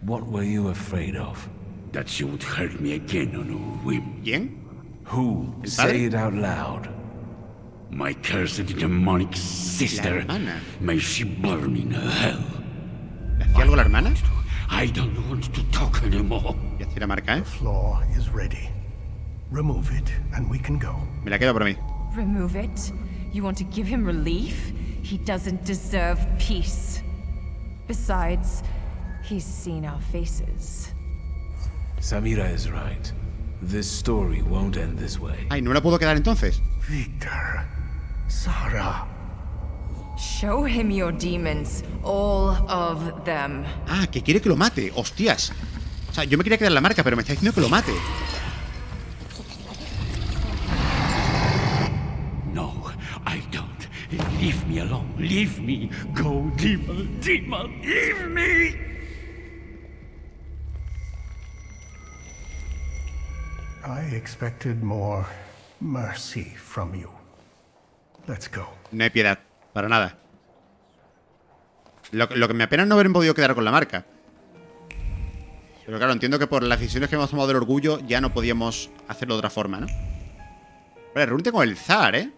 What were you afraid of? That she would hurt me again on a whim. ¿Quién? Who? Say it out loud. My cursed demonic sister. May she burn in hell. ¿Le hacía algo la hermana? I don't want to talk anymore. Y así la marca, ¿eh? The floor is ready. Remove it, and we can go. Me la quedo por mí. Remove it? You want to give him relief? He doesn't deserve peace. Besides, he's seen our faces. Samira is right. This story won't end this way. Ay, ¿no me la puedo quedar entonces? Victor. Sarah. Show him your demons. All of them. Ah, que quiere que lo mate. Hostias. O sea, yo me quería quedar la marca, pero me está diciendo que lo mate. No, I don't. Leave me alone. Leave me. Go, demon, demon. Leave me. I expected more mercy from you. Let's go. No hay piedad. Para nada. Lo que me apena es no haber podido quedar con la marca. Pero claro, entiendo que por las decisiones que hemos tomado del orgullo ya no podíamos hacerlo de otra forma, ¿no? Vale, reúnete con el zar, ¿eh?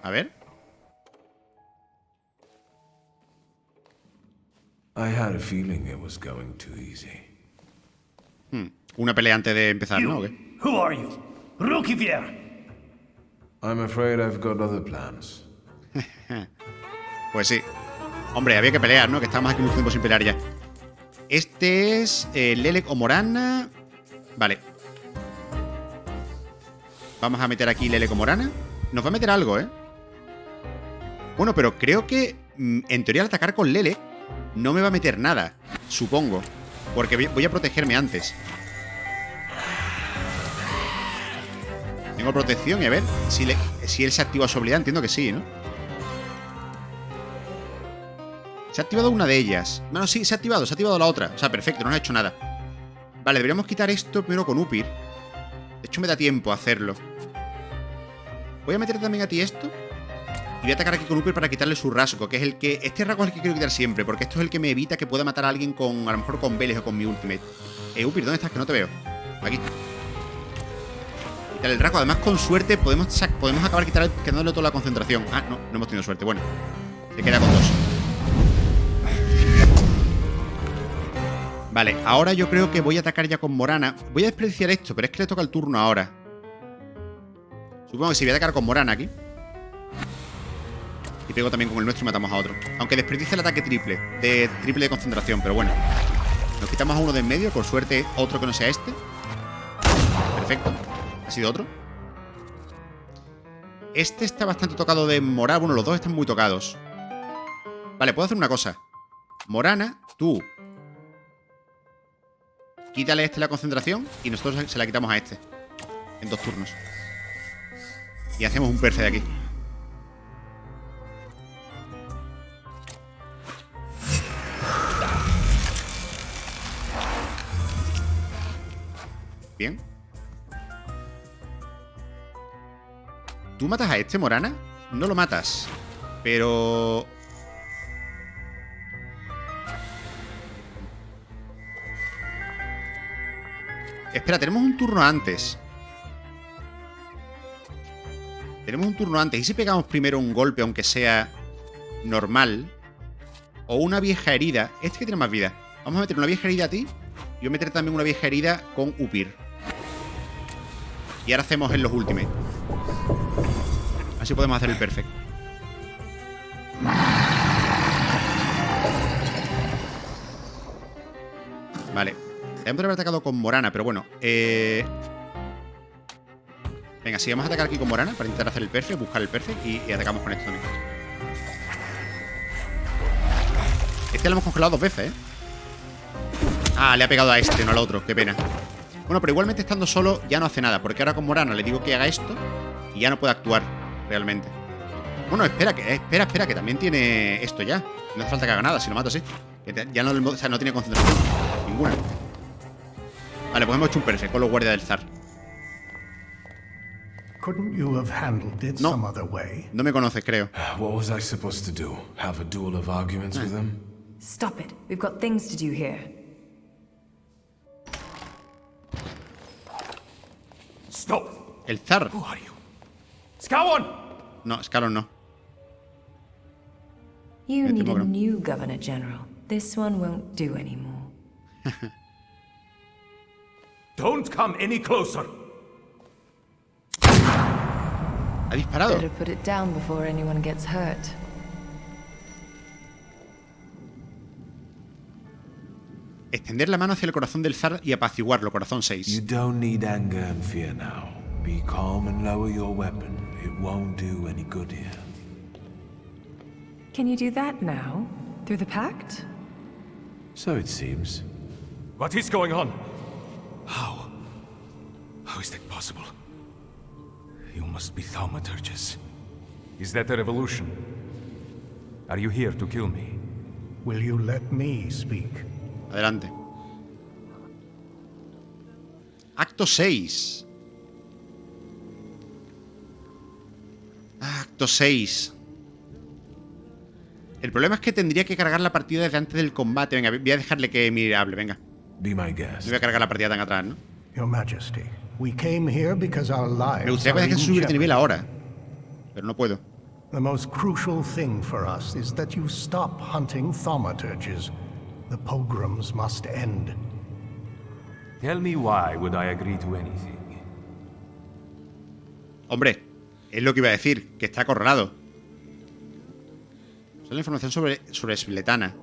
A ver. I had a feeling it was going too easy. Una pelea antes de empezar, ¿no? ¿O qué? Who are you? Rookie Vier. I'm afraid I've got other plans. Pues sí. Hombre, había que pelear, ¿no? Que estábamos aquí mucho tiempo sin pelear ya. Este es Lelek o Morana. Vale. Vamos a meter aquí Lelek o Morana. Nos va a meter algo, ¿eh? Bueno, pero creo que en teoría al atacar con Lelek no me va a meter nada. Supongo. Porque voy a protegerme antes. Tengo protección y a ver si él se activa su habilidad. Entiendo que sí, ¿no? Se ha activado una de ellas. Bueno, sí, se ha activado la otra. O sea, perfecto, no le ha hecho nada. Vale, deberíamos quitar esto primero con Upir. De hecho, me da tiempo a hacerlo. Voy a meter también a ti esto. Y voy a atacar aquí con Upir para quitarle su rasgo, que es el que... Este rasgo es el que quiero quitar siempre, porque esto es el que me evita que pueda matar a alguien con... A lo mejor con Veles o con mi ultimate. Upir, ¿dónde estás? Que no te veo. Aquí. Quitar el rasgo. Además, con suerte podemos acabar quitándole toda la concentración. Ah, no hemos tenido suerte. Bueno. Se queda con 2. Vale, ahora yo creo que voy a atacar ya con Morana. Voy a desperdiciar esto, pero es que le toca el turno ahora. Supongo que sí, voy a atacar con Morana aquí. Y pego también con el nuestro y matamos a otro. Aunque desperdicie el ataque triple de concentración, pero bueno. Nos quitamos a uno de en medio, por suerte otro que no sea este. Perfecto, ha sido otro. Este está bastante tocado de moral. Bueno, los dos están muy tocados. Vale, puedo hacer una cosa. Morana, tú quítale a este la concentración y nosotros se la quitamos a este en 2 turnos. Y hacemos un perfect de aquí. Bien. ¿Tú matas a este, Morana? No lo matas. Pero... Espera, tenemos un turno antes. Tenemos un turno antes. ¿Y si pegamos primero un golpe, aunque sea normal? O una vieja herida. Este que tiene más vida. Vamos a meter una vieja herida a ti. Y voy a meter también una vieja herida con Upir. Y ahora hacemos en los ultimate. Así podemos hacer el perfect. Vale. Debemos de haber atacado con Morana, pero bueno. Venga, sí, vamos a atacar aquí con Morana para intentar hacer el perfect, buscar el perfect y atacamos con esto también. Este lo hemos congelado 2 veces, ¿eh? Ah, le ha pegado a este, no al otro. Qué pena. Bueno, pero igualmente estando solo ya no hace nada, porque ahora con Morana le digo que haga esto y ya no puede actuar realmente. Bueno, espera, que también tiene esto ya. No hace falta que haga nada, si lo mato así. Ya no, o sea, no tiene concentración ninguna. Vale, pues hemos hecho un perfect con los guardias del zar. Couldn't you have handled it some other way? No me conoces, creo. What was I supposed to do? Have a duel of arguments with them? Stop it. We've got things to do here. Stop. El zar. Who are you? Scowon! No, Scalon no. You need a new Governor General. This one won't do anymore. Don't come any closer. Ha disparado. Better put it down before anyone gets hurt. Extender la mano hacia el corazón del zar y apaciguarlo, corazón 6. You don't need anger and fear now. Be calm and lower your weapon. It won't do any good here. Can you do that now? Through the pact? So it seems. What is going on? How? How is that possible? You must be Thaumaturges. Is that a revolution? Are you here to kill me? Will you let me speak? Adelante. Acto 6. Acto 6. El problema es que tendría que cargar la partida desde antes del combate. Venga, voy a dejarle que me hable, venga. Be my guest. No voy a cargar la partida tan atrás, ¿no? Your Majesty, we came here because our lives Me gustaría que are in dejes subir de nivel jeopardy. ahora, pero no puedo. The most crucial thing for us is that you stop hunting thaumaturges. The pogroms must end. Tell me why would I agree to anything? Hombre, es lo que iba a decir, que está acorralado. Sale información sobre Sviletlana.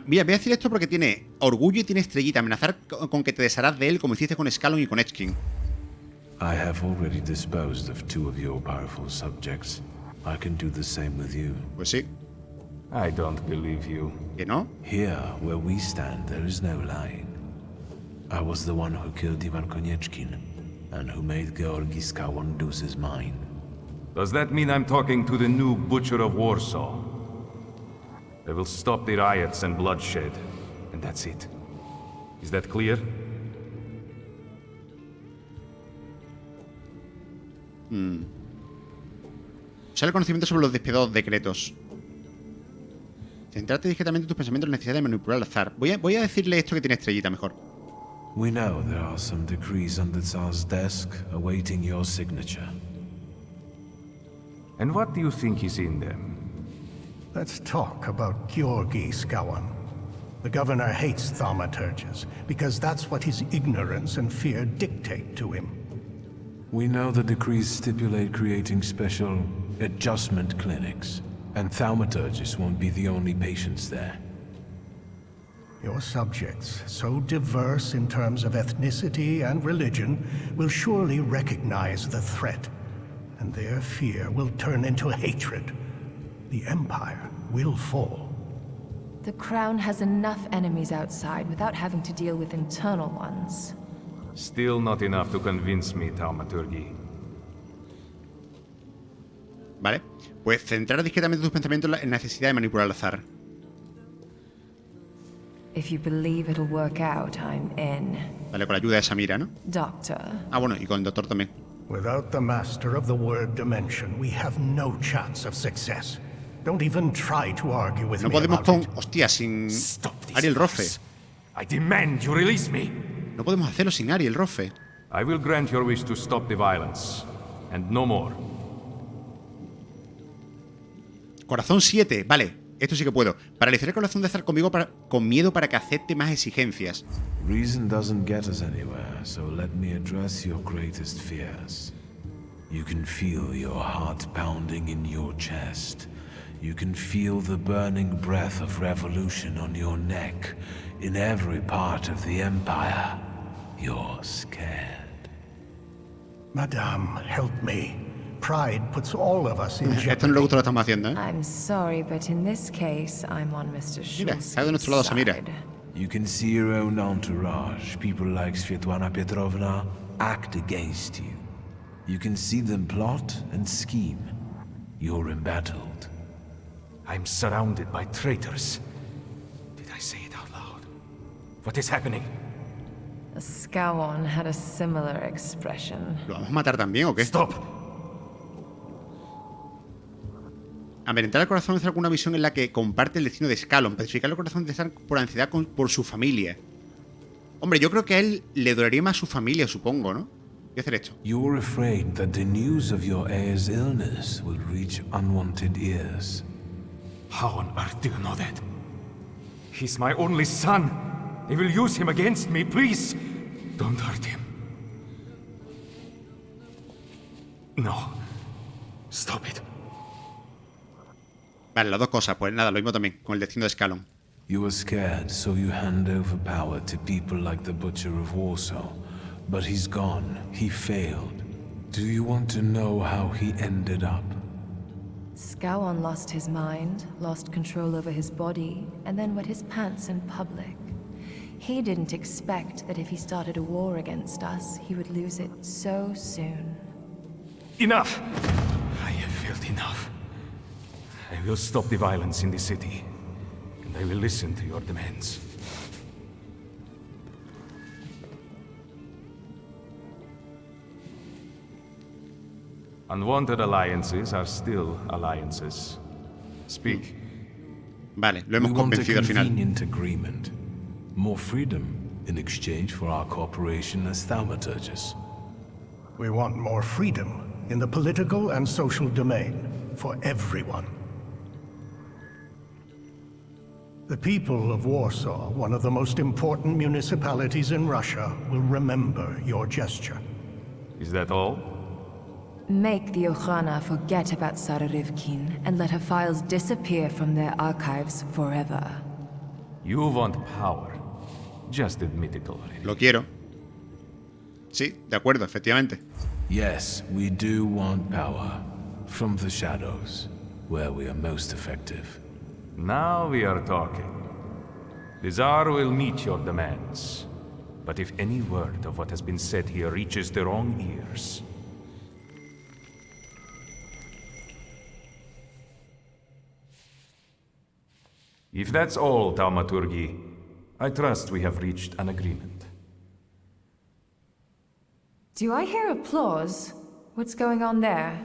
Mira, voy a decir esto porque tiene orgullo y tiene estrellita. Amenazar con que te desharás de él como hiciste con Scalon y con Edgekin. I have already disposed of 2 of your powerful subjects. I can do the same with you. Pues sí. I don't believe you. ¿Que no? Here, where we stand, there is no lying. I was the one who killed Ivan Konieczkin, and who made Georgi Skowon lose his mind. Does that mean I'm talking to the new butcher of Warsaw? I will stop the riots and bloodshed, and that's it. Is that clear? Sale conocimiento sobre los despiadados decretos. Centrarte discretamente en tus pensamientos en la necesidad de manipular al zar. Voy a decirle esto que tiene estrellita mejor. We know there are some decrees on the Tsar's desk awaiting your signature. And what do you think is in them? Let's talk about Georgi Skowon. The governor hates thaumaturges because that's what his ignorance and fear dictate to him. We know the decrees stipulate creating special adjustment clinics, and thaumaturges won't be the only patients there. Your subjects, so diverse in terms of ethnicity and religion, will surely recognize the threat, and their fear will turn into hatred. the Empire will fall. The Crown has enough enemies outside without having to deal with internal ones. Still not enough to convince me, Thaumaturge. Vale, pues centrar discretamente tus pensamientos en la necesidad de manipular al zar. If you believe it'll work out, I'm in. Vale, con la ayuda de Samira, ¿no? Doctor. Ah, bueno, y con el doctor también. Without the master of the word dimension, we have no chance of success. Don't even try to argue with No me podemos about con... it. Hostia, sin... Ariel Rofe. I demand you release me. No podemos hacerlo sin Ariel Rofe. I will grant your wish to stop the violence, and no more. Corazón 7, vale, esto sí que puedo. Paralizar el corazón de estar conmigo con miedo para que acepte más exigencias. Reason doesn't get us anywhere, so let me address your greatest fears. You can feel your heart pounding in your chest. You can feel the burning breath of revolution on your neck. In every part of the Empire, you're scared. Madame, help me. Pride puts all of us in Esto no jeopardy. le gusta lo que estamos haciendo, ¿eh? I'm sorry, but in this case, I'm on Mr. Mira, Schultz's está de nuestro lado Samira. side. You can see your own entourage, people like Svetlana Petrovna, act against you. You can see them plot and scheme. You're embattled. I'm surrounded by traitors. Did I say it out loud? What is happening? Scowon had a similar expression. ¿Lo vamos a matar también o qué? Stop! Ambientar el corazón es alguna visión en la que comparte el destino de Scalon. Pacificar el corazón de estar por ansiedad por su familia. Hombre, yo creo que a él le dolería más su familia, supongo, ¿no? Voy a hacer esto. You're afraid that the news of your heir's illness will reach unwanted ears. How on earth do you know that? He's my only son. They will use him against me, please. Don't hurt him. No. Stop it. Vale, las dos cosas. Pues nada, lo mismo también, con el destino de Scalon. You were scared, so you hand over power to people like the Butcher of Warsaw. But he's gone. He failed. Do you want to know how he ended up? Scowon lost his mind, lost control over his body, and then wet his pants in public. He didn't expect that if he started a war against us, he would lose it so soon. Enough! I have felt enough. I will stop the violence in the city, and I will listen to your demands. Unwanted alliances are still alliances. Speak. Vale, lo hemos We want a convencido al final. convenient agreement. More freedom in exchange for our cooperation as thaumaturges. We want more freedom in the political and social domain for everyone. The people of Warsaw, one of the most important municipalities in Russia, will remember your gesture. Is that all? Make the Okhrana forget about Sara Rivkin and let her files disappear from their archives forever. You want power. Just admit it already. Lo quiero. Sí, de acuerdo, efectivamente. Yes, we do want power. From the shadows, where we are most effective. Now we are talking. The Tsar will meet your demands. But if any word of what has been said here reaches the wrong ears... If that's all, Thaumaturge, I trust we have reached an agreement. Do I hear applause? What's going on there?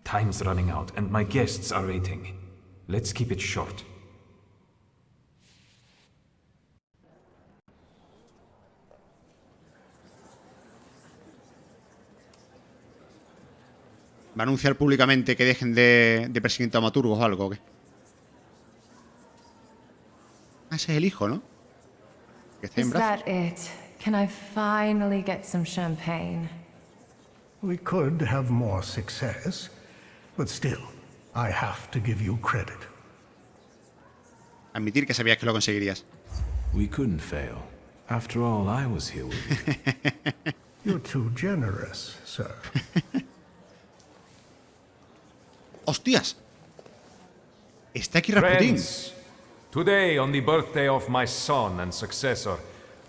Time's running out, and my guests are waiting. Let's keep it short. ¿Va a anunciar públicamente que dejen de perseguir taumaturgos o algo o qué? Ah, ese es el hijo, ¿no? Que está en Is brazos. that it? Can I finally get some champagne? We could have more success, but still, I have to give you credit. Admitir que sabías que lo conseguirías. We couldn't fail. After all, I was here with you. You're too generous, sir. ¡Hostias! Está aquí Rasputín. Friends, today, on the birthday of my son and successor,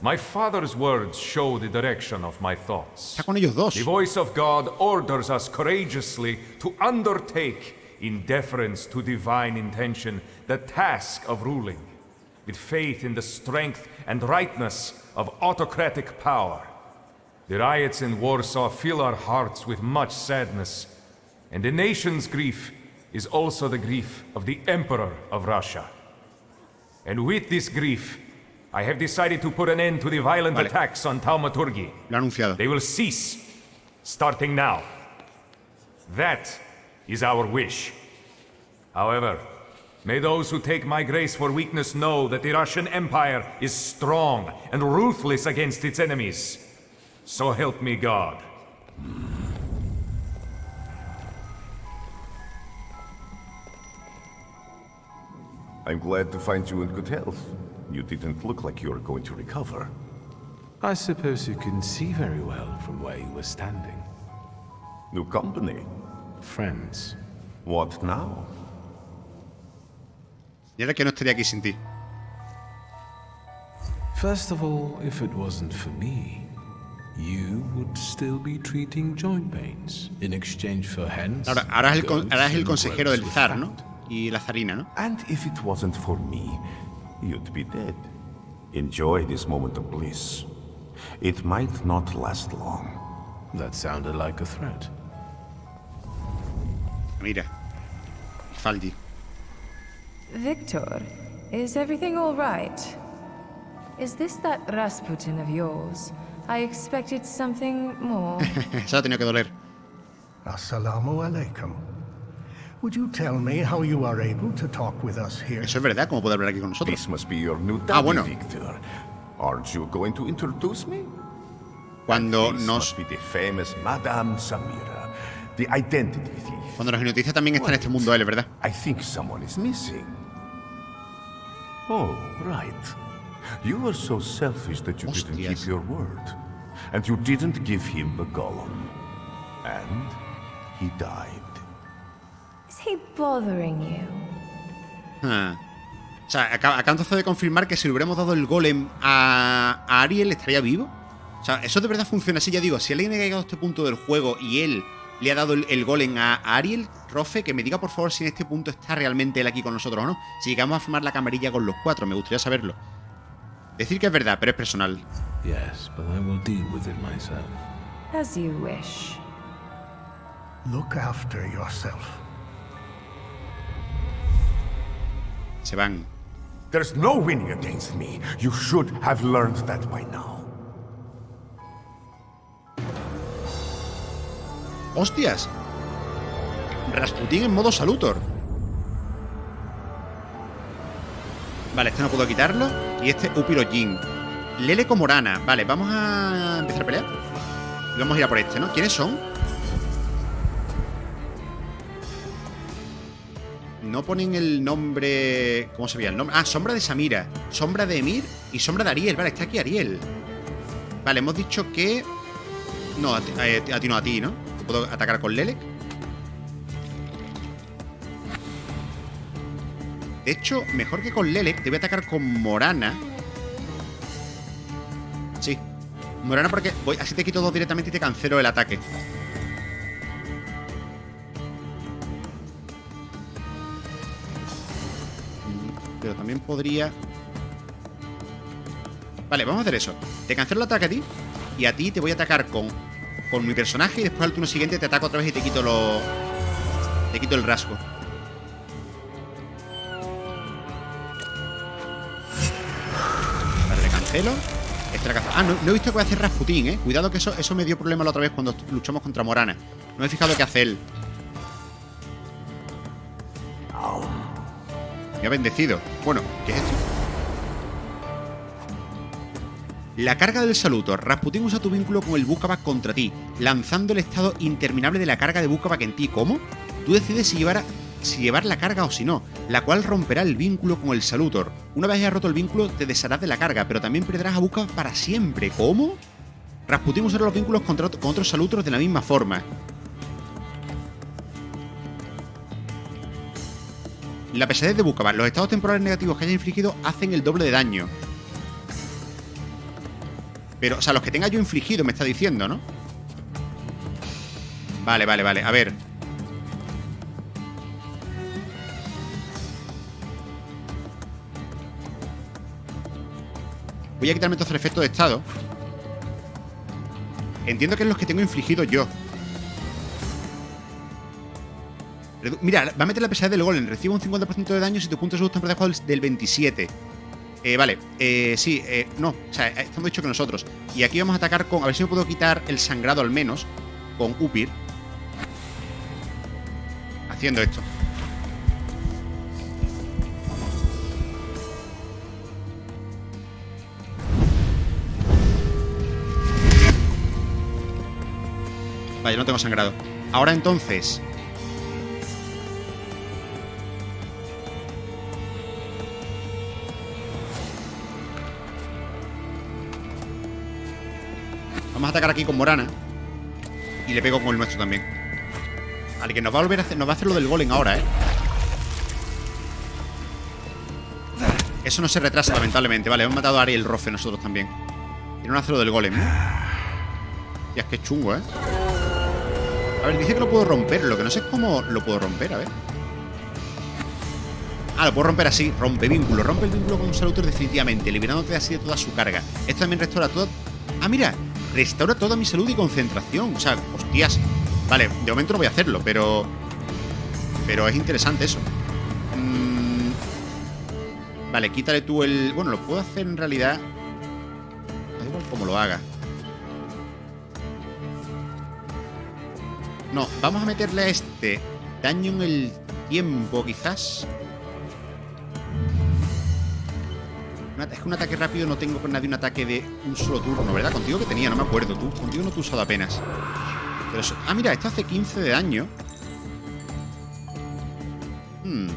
my father's words show the direction of my thoughts. Está con ellos dos. The voice of God orders us courageously to undertake, in deference to divine intention, the task of ruling, with faith in the strength and rightness of autocratic power. The riots in Warsaw fill our hearts with much sadness, and the nation's grief is also the grief of the Emperor of Russia. And with this grief, I have decided to put an end to the violent attacks on Thaumaturge. Lo ha anunciado. They will cease, starting now. That is our wish. However, may those who take my grace for weakness know that the Russian Empire is strong and ruthless against its enemies. So help me God. I'm glad to find you in good health. You didn't look like you were going to recover. I suppose you couldn't see very well from where you were standing. New company. Friends. What now? Y ahora que no estaría aquí sin ti. First of all, if it wasn't for me, you would still be treating joint pains in exchange for hens. Ahora es el consejero del zar, ¿no? Y la zarina, ¿no? And if it wasn't for me, you'd be dead. Enjoy this moment of bliss. It might not last long. That sounded like a threat. Mira. Faldi. Victor, is everything all right? Is this that Rasputin of yours? I expected something more. Eso ha tenido que doler. Assalamu alaikum. Would you tell me how you are able to talk with us here? Eso es verdad, ¿cómo puede hablar aquí con nosotros? This must be your new daddy, bueno. Victor. Aren't you going to introduce me? Cuando This nos... must be the famous Madame Samira, the identity thief. Cuando nos hipnotiza también está en este mundo él, ¿verdad? I think someone is missing. Oh, right. You were so selfish that you didn't keep your word. And you didn't give him the golem. And he died. Is he bothering you? O sea, acá entonces de confirmar que si le hubiéramos dado el golem a Ariel, ¿estaría vivo? O sea, eso de verdad funciona así, ya digo. Si alguien ha llegado a este punto del juego y él le ha dado el golem a Ariel, Rofe, que me diga por favor si en este punto está realmente él aquí con nosotros o no. Si llegamos a formar la camarilla con los cuatro, me gustaría saberlo. Decir que es verdad, pero es personal. Yes, but I will deal with it myself. As you wish. Look after yourself. Se van. There's no winning against me. You should have learned that by now. ¡Hostias! Rasputín en modo salutor. Vale, este no puedo quitarlo. Y este Upirojin. Lele con Morana. Vale, vamos a empezar a pelear. Y vamos a ir a por este, ¿no? ¿Quiénes son? No ponen el nombre... ¿Cómo se veía el nombre? Ah, Sombra de Samira, Sombra de Emir y Sombra de Ariel. Vale, está aquí Ariel. Vale, hemos dicho que... No, a ti no, a ti, ¿no? ¿Puedo atacar con Lelek? De hecho, mejor que con Lelek, te voy a atacar con Morana. Sí. Morana porque así te quito dos directamente y te cancelo el ataque. Pero también podría... Vale, vamos a hacer eso. Te cancelo el ataque a ti. Y a ti te voy a atacar con mi personaje. Y después al turno siguiente te ataco otra vez y te quito el rasgo. Vale, le cancelo. Este la cancelo. Ah, no he visto que voy a hacer Rasputín, eh. Cuidado que eso me dio problema la otra vez cuando luchamos contra Morana. No me he fijado qué hace él. Me ha bendecido. Bueno, ¿qué es esto? La carga del salutor. Rasputín usa tu vínculo con el Bukabak contra ti, lanzando el estado interminable de la carga de Bukabak en ti. ¿Cómo? Tú decides si llevar la carga o si no, la cual romperá el vínculo con el salutor. Una vez hayas roto el vínculo, te desharás de la carga, pero también perderás a Bukabak para siempre. ¿Cómo? Rasputín usará los vínculos con otros salutors de la misma forma. La pesadez de Búcaba. Los estados temporales negativos que haya infligido hacen el doble de daño. Pero, o sea, los que tenga yo infligido me está diciendo, ¿no? Vale, vale, vale. A ver. Voy a quitarme entonces el efecto de estado. Entiendo que es los que tengo infligido yo. Mira, va a meter la pesadez del golem. Recibe un 50% de daño si tu punto de salud está por debajo del 27. Vale, sí, no. O sea, estamos dicho que nosotros. Y aquí vamos a atacar con... A ver si me puedo quitar el sangrado al menos. Con Upir. Haciendo esto. Vale, no tengo sangrado. Ahora entonces... Vamos a atacar aquí con Morana. Y le pego con el nuestro también. Vale, que nos va a volver a hacer, nos va a hacer lo del golem ahora, Eso no se retrasa, lamentablemente. Vale, hemos matado a Ari el Rofe nosotros también. Tiene un acero del golem, Ya es que es chungo, A ver, dice que lo puedo romper. Lo que no sé es cómo lo puedo romper, a ver. Ah, lo puedo romper así. Rompe vínculo. Rompe el vínculo con un salutor definitivamente, liberándote así de toda su carga. Esto también restaura todo... Ah, mira. Restaura toda mi salud y concentración. O sea, hostias. Vale, de momento no voy a hacerlo, pero es interesante eso. Vale, quítale tú el... Bueno, lo puedo hacer en realidad. Da igual como lo haga. No, vamos a meterle a este daño en el tiempo, quizás. Es que un ataque rápido no tengo con nadie un ataque de un solo turno, ¿verdad? Contigo que tenía, no me acuerdo. Contigo no te he usado apenas. Pero eso... Ah, mira, esto hace 15 de daño.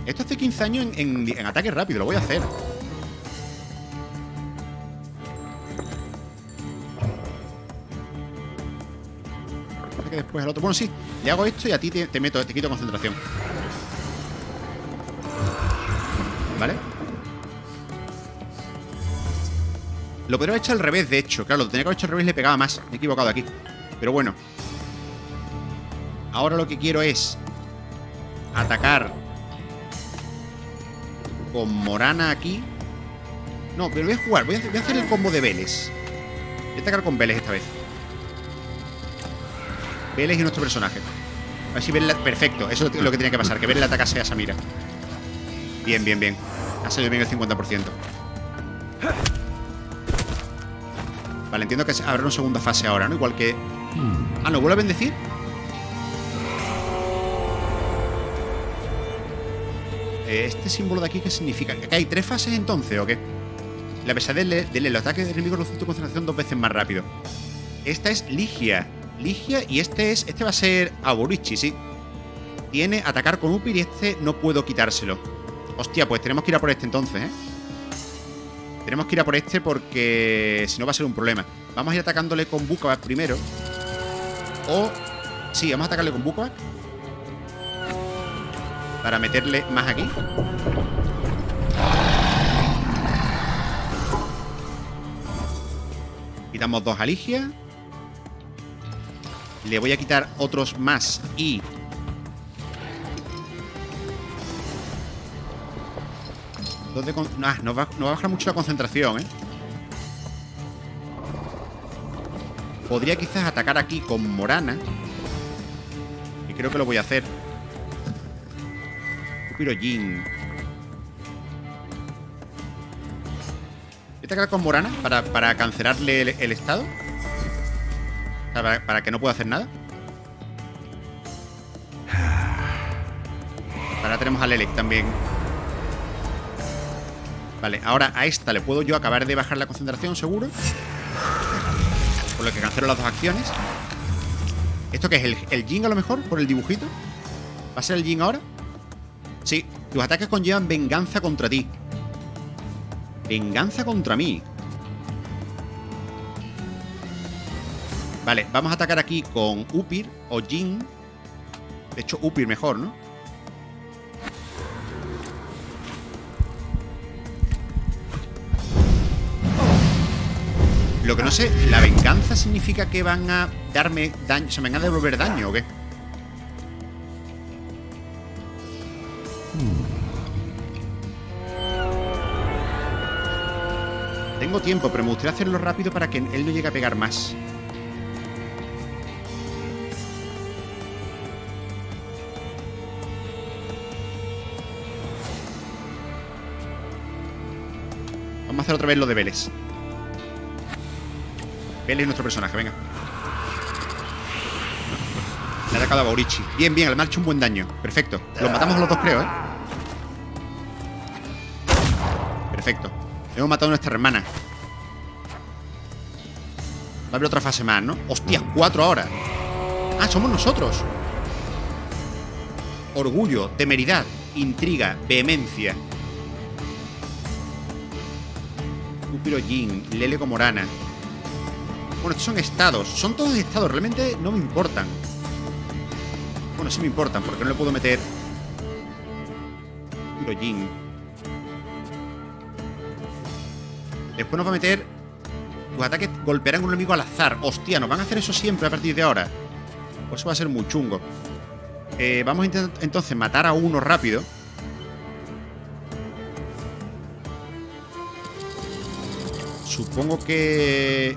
Esto hace 15 daño en ataque rápido, lo voy a hacer. Que después el otro... Bueno, sí, le hago esto y a ti te quito concentración. ¿Vale? Lo podría haber hecho al revés, de hecho. Claro, lo tenía que haber hecho al revés y le pegaba más. Me he equivocado aquí. Pero bueno. Ahora lo que quiero es atacar con Morana aquí. No, pero voy a jugar. Voy a hacer el combo de Vélez. Voy a atacar con Vélez esta vez. Vélez y nuestro personaje. A ver si Vélez... Perfecto, eso es lo que tenía que pasar. Que Vélez le atacase a Samira. Bien, bien, bien. Ha salido bien el 50%. Vale, entiendo que habrá una segunda fase ahora, ¿no? Igual que... Ah, ¿no vuelve a bendecir? Este símbolo de aquí, ¿qué significa? ¿Que hay 3 fases entonces o qué? La pesadez de los ataques de enemigos reduce tu concentración 2 veces más rápido. Esta es Ligia. Ligia y este va a ser Aborichi, sí. Tiene atacar con Upir y este no puedo quitárselo. Hostia, pues tenemos que ir a por este entonces, Tenemos que ir a por este porque si no va a ser un problema. Vamos a ir atacándole con Búcaba primero. O... Sí, vamos a atacarle con Búcaba para meterle más aquí. Quitamos 2 a Ligia. Le voy a quitar otros más y... nos va a bajar mucho la concentración, Podría quizás atacar aquí con Morana. Y creo que lo voy a hacer. Jin. Voy a atacar con Morana para cancelarle el estado. O sea, para que no pueda hacer nada. Ahora tenemos a Lelek también. Vale, ahora a esta le puedo yo acabar de bajar la concentración, seguro. Por lo que cancelo las 2 acciones. ¿Esto qué es? ¿El Jin a lo mejor? ¿Por el dibujito? ¿Va a ser el Jin ahora? Sí, tus ataques conllevan venganza contra ti. Venganza contra mí. Vale, vamos a atacar aquí con Upir o Jin. De hecho, Upir mejor, ¿no? Lo que no sé, ¿la venganza significa que van a darme daño? ¿Se me van a devolver daño o qué? Tengo tiempo, pero me gustaría hacerlo rápido para que él no llegue a pegar más. Vamos a hacer otra vez lo de Vélez. Vélez es nuestro personaje, venga. Le ha atacado a Baurichi. Bien, bien, le ha hecho un buen daño. Perfecto. Los matamos a los dos, creo, ¿eh? Perfecto. Hemos matado a nuestra hermana. Va a haber otra fase más, ¿no? ¡Hostia! 4 ahora. Ah, somos nosotros. Orgullo, temeridad, intriga, vehemencia. Upiro Jin, Lele Comorana. Bueno, estos son estados. Son todos estados. Realmente no me importan. Bueno, sí me importan, porque no le puedo meter Upiro Jin. Después nos va a meter... Tus ataques golpearán a un enemigo al azar. Hostia, nos van a hacer eso siempre a partir de ahora. Pues eso va a ser muy chungo. Vamos a intentar entonces matar a uno rápido. Supongo que...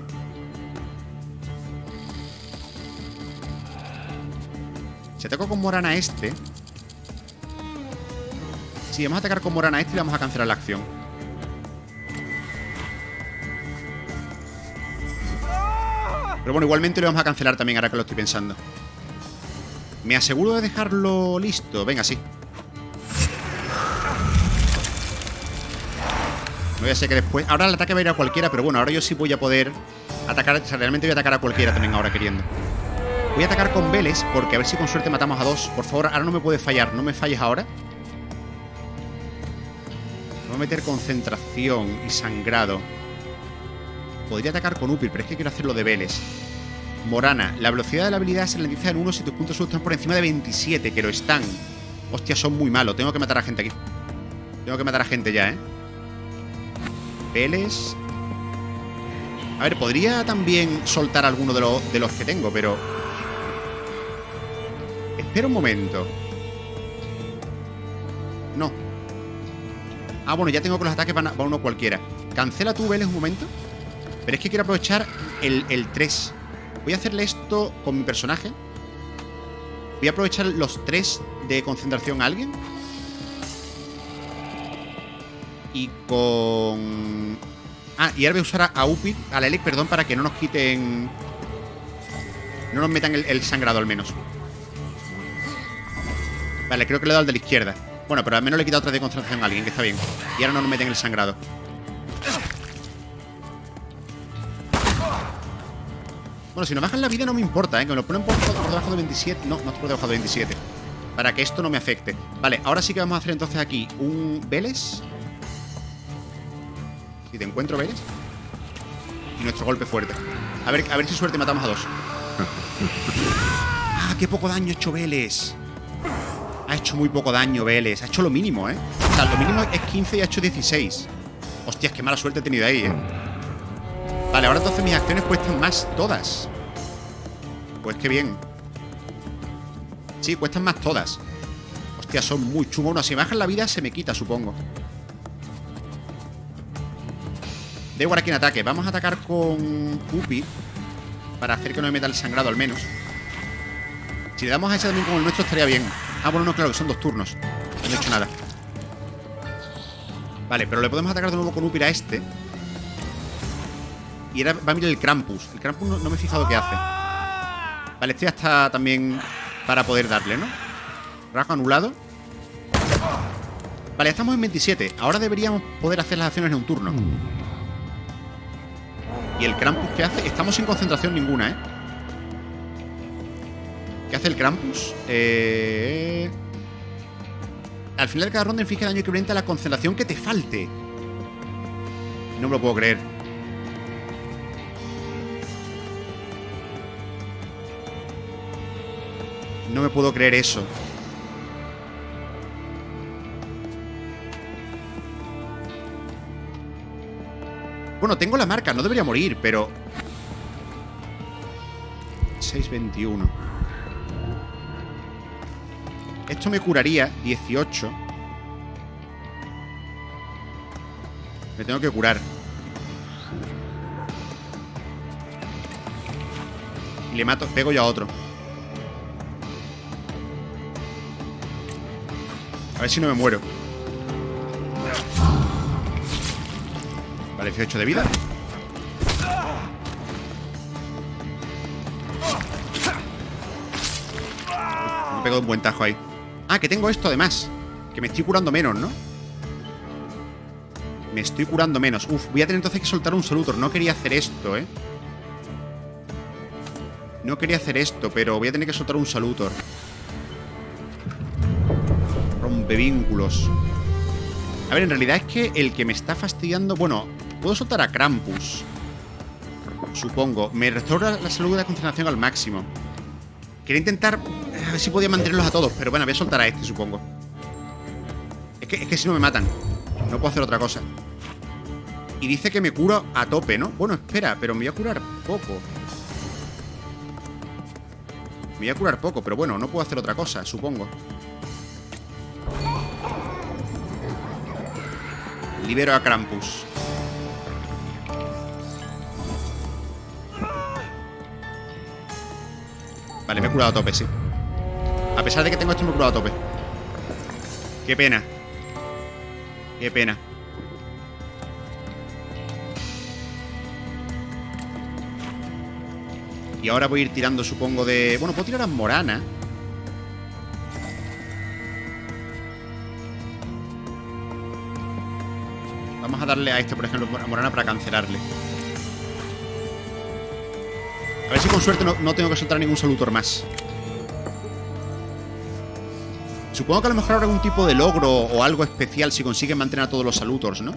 Si ataco con Morana a este... Sí, vamos a atacar con Morana a este y le vamos a cancelar la acción. Pero bueno, igualmente lo vamos a cancelar también ahora que lo estoy pensando. Me aseguro de dejarlo listo. Venga, sí. No voy a ser que después... Ahora el ataque va a ir a cualquiera, pero bueno, ahora yo sí voy a poder atacar... O sea, realmente voy a atacar a cualquiera también ahora queriendo. Voy a atacar con Vélez porque a ver si con suerte matamos a dos. Por favor, ahora no me puede fallar. No me falles ahora. Voy a meter concentración y sangrado. Podría atacar con Upir, pero es que quiero hacerlo de Vélez. Morana, la velocidad de la habilidad se ralentiza en 1 si tus puntos están por encima de 27, que lo están. Hostia, son muy malos. Tengo que matar a gente aquí. Tengo que matar a gente ya, ¿eh? Vélez. A ver, podría también soltar alguno de los que tengo, pero... Espera un momento. No. Ah, bueno, ya tengo que los ataques van a uno cualquiera. Cancela tú, Vélez, un momento. Pero es que quiero aprovechar el 3. Voy a hacerle esto con mi personaje. Voy a aprovechar los 3 de concentración a alguien. Y con... Ah, y ahora voy a usar a Upit, a la Elec, perdón, para que no nos quiten... No nos metan el sangrado al menos. Vale, creo que le he dado al de la izquierda. Bueno, pero al menos le he quitado 3 de concentración a alguien, que está bien. Y ahora no nos meten el sangrado. Bueno, si nos bajan la vida no me importa, ¿eh? Que me lo ponen por debajo de 27. No, no por debajo de 27. Para que esto no me afecte. Vale, ahora sí que vamos a hacer entonces aquí un Vélez. Si te encuentro, Vélez. Y nuestro golpe fuerte. A ver si suerte matamos a 2. ¡Ah, qué poco daño ha hecho Vélez! Ha hecho muy poco daño Vélez. Ha hecho lo mínimo, ¿eh? O sea, lo mínimo es 15 y ha hecho 16. Hostias, qué mala suerte he tenido ahí, ¿eh? Vale, ahora entonces mis acciones cuestan más todas. Pues qué bien. Sí, cuestan más todas. Hostia, son muy chungos. Bueno, si me bajan la vida se me quita, supongo. Da igual a quien ataque. Vamos a atacar con Upi para hacer que no me meta el sangrado al menos. Si le damos a ese también como el nuestro estaría bien. Ah, bueno, no, claro, que son 2 turnos. No he hecho nada. Vale, pero le podemos atacar de nuevo con Upir a este. Y ahora va a mirar el Krampus. El Krampus no me he fijado qué hace. Vale, este ya está también para poder darle, ¿no? Rasgo anulado. Vale, estamos en 27. Ahora deberíamos poder hacer las acciones en un turno. ¿Y el Krampus qué hace? Estamos sin concentración ninguna, ¿eh? ¿Qué hace el Krampus? Al final de cada ronda inflige daño equivalente a la concentración que te falte. No me lo puedo creer. No me puedo creer eso. Bueno, tengo la marca, no debería morir, pero... 621. Esto me curaría 18. Me tengo que curar. Y le mato, pego yo a otro. A ver si no me muero. Vale, 18 de vida. Me he pegado un buen tajo ahí. Ah, que tengo esto además. Que me estoy curando menos, ¿no? Me estoy curando menos. Uf, voy a tener entonces que soltar un salutor. No quería hacer esto, ¿eh? No quería hacer esto, pero voy a tener que soltar un salutor. Rompevínculos. A ver, en realidad es que el que me está fastidiando... Bueno, puedo soltar a Krampus, supongo. Me restaura la salud de la concentración al máximo. Quería intentar... A ver si podía mantenerlos a todos. Pero bueno, voy a soltar a este, supongo. Es que si no me matan. No puedo hacer otra cosa. Y dice que me curo a tope, ¿no? Bueno, espera, pero me voy a curar poco. Me voy a curar poco, pero bueno, no puedo hacer otra cosa, supongo. Libero a Krampus. Vale, me he curado a tope, sí. A pesar de que tengo esto, me he curado a tope. Qué pena. Qué pena. Y ahora voy a ir tirando, supongo, de... Bueno, puedo tirar a Morana. Vamos a darle a este, por ejemplo, a Morana para cancelarle. A ver si con suerte no tengo que soltar ningún salutor más. Supongo que a lo mejor habrá algún tipo de logro o algo especial si consiguen mantener a todos los salutors, ¿no?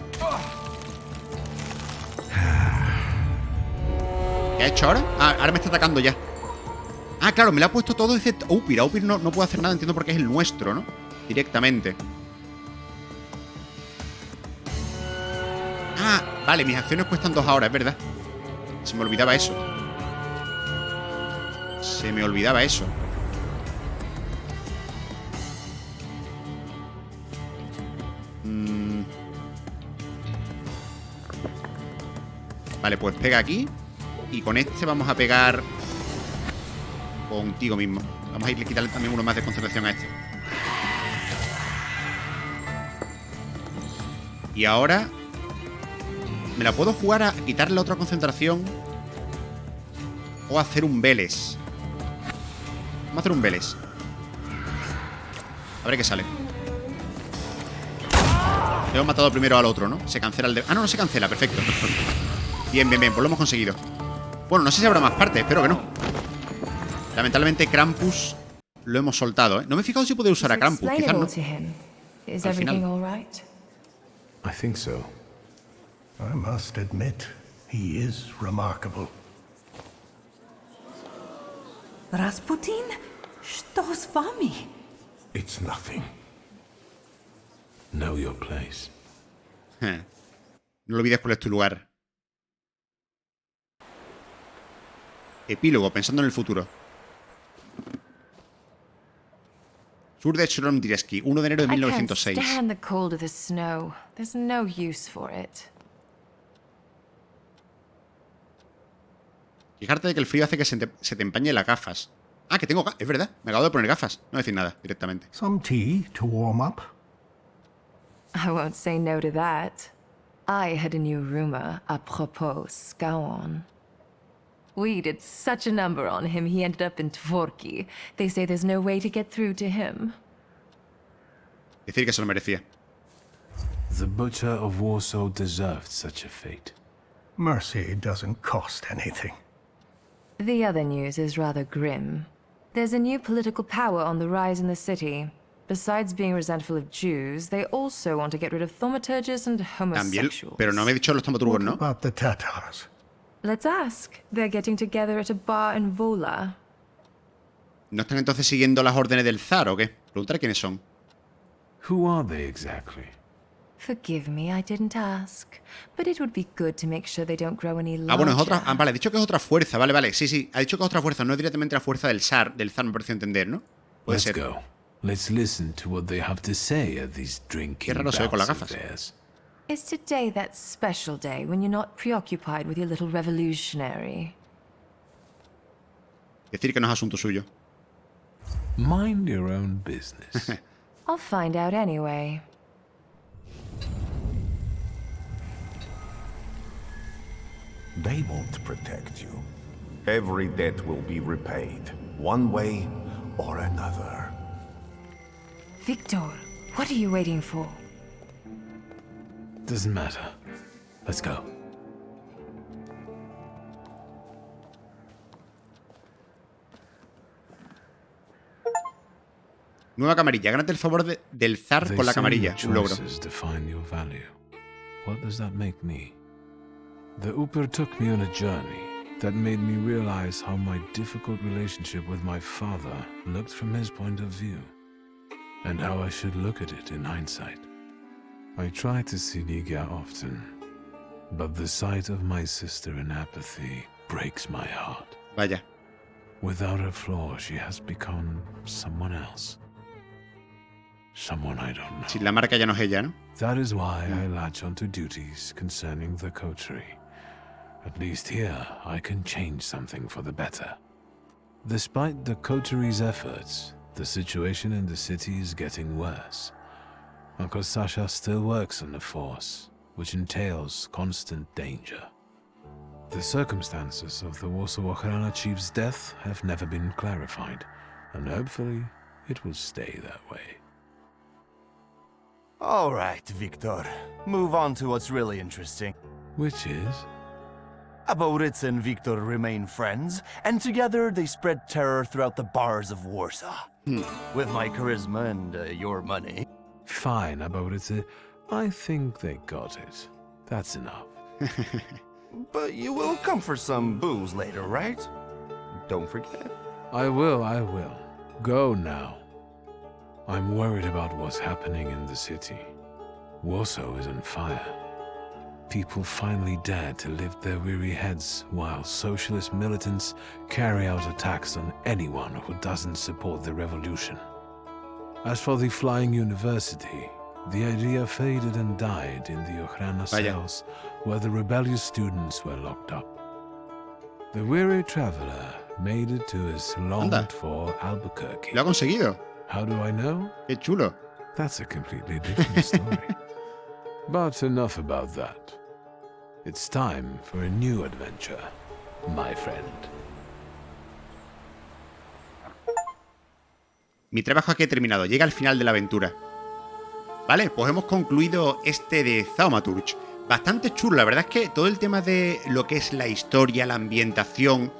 ¿Qué ha hecho ahora? Ah, ahora me está atacando ya. Ah, claro, me lo ha puesto todo excepto Upir. A Upir no puedo hacer nada, entiendo porque es el nuestro, ¿no? Directamente. Ah, vale, mis acciones cuestan 2 ahora, es verdad. Se me olvidaba eso. Se me olvidaba eso. Vale, pues pega aquí. Y con este vamos a pegar contigo mismo. Vamos a irle a quitarle también uno más de concentración a este. Y ahora me la puedo jugar a quitarle la otra concentración o hacer un Vélez. Vamos a hacer un Vélez. A ver qué sale. Hemos matado primero al otro, ¿no? Se cancela el de... Ah, no se cancela, perfecto. Bien, bien, bien, pues lo hemos conseguido. Bueno, no sé si habrá más partes, espero que no. Lamentablemente Krampus lo hemos soltado, ¿eh? No me he fijado si puedo usar a Krampus, quizás no. Al final. I think so. I must admit, he is remarkable. Rasputin? Что с вами? It's nothing. Know your place. No olvides cuál es tu lugar. Epílogo, pensando en el futuro. Sur de Chromdirski, 1 de enero de 1906. I can't stand the cold of the snow. There's no use for it. Fijarte de que el frío hace que se te empañen las gafas. Ah, que tengo gafas. Es verdad, me acabo de poner gafas. No decir nada, directamente. Some tea to warm up? I won't say no to that. I had a new rumor à propos Scowan. We did such a number on him, he ended up in Tvorki. They say there's no way to get through to him. Decir que se lo merecía. The butcher of Warsaw deserved such a fate. Mercy doesn't cost anything. The other news is rather grim. There's a new political power on the rise in the city. Besides being resentful of Jews, they also want to get rid of thaumaturges and homosexuals. Pero no me he dicho los taumaturgos, ¿no? What about the Tatars? Let's ask. They're getting together at a bar in Vola. ¿No están entonces siguiendo las órdenes del zar o qué? Preguntaré quiénes son. Who are they exactly? Forgive me, I didn't ask. But it would be good to make sure they don't grow any larger. Ah, bueno, es otra. Ah, vale, ha dicho que es otra fuerza. Vale, vale. Sí, sí. Ha dicho que es otra fuerza. No es directamente la fuerza del zar. Del zar me parece entender, ¿no? Puede Let's ser. go. Let's listen to what they have to say at these drinking Qué raro se ve con las bouts gafas. of theirs. Is today that special day when you're not preoccupied with your little revolutionary? Decir que no es asunto suyo. Mind your own business. I'll find out anyway. They won't protect you. Every debt will be repaid, one way or another. Victor, what are you waiting for? Doesn't matter. Let's go. Nueva camarilla. Gánate el favor del zar con la camarilla. Un logro. Define your value. What does that make me? The Uper took me on a journey that made me realize how my difficult relationship with my father looked from his point of view, and how I should look at it in hindsight. I try to see Ligia often, but the sight of my sister in apathy breaks my heart. Vaya. Without her flaw, she has become someone else. Someone I don't know. Si la marca ya no es ella, ¿no? That is why I latch onto duties concerning the coterie. At least here, I can change something for the better. Despite the coterie's efforts, the situation in the city is getting worse. Uncle Sasha still works on the force, which entails constant danger. The circumstances of the Warsaw Ochrana chief's death have never been clarified, and hopefully it will stay that way. All right, Victor. Move on to what's really interesting. Which is? Aboritz and Victor remain friends, and together they spread terror throughout the bars of Warsaw. With my charisma and your money. Fine, Aboritz. I think they got it. That's enough. But you will come for some booze later, right? Don't forget. I will. Go now. I'm worried about what's happening in the city. Warsaw is on fire. People finally dare to lift their weary heads while socialist militants carry out attacks on anyone who doesn't support the revolution. As for the flying university, the idea faded and died in the Ochrana cells where the rebellious students were locked up. The weary traveler made it to his longed-for Albuquerque. Lo ha conseguido. How do I know? Qué chulo. That's a completely different story. But enough about that. It's time for a new adventure, my friend. Mi trabajo aquí ha terminado. Llega al final de la aventura. Vale, pues hemos concluido este de Thaumaturge. Bastante chulo, la verdad es que todo el tema de lo que es la historia, la ambientación,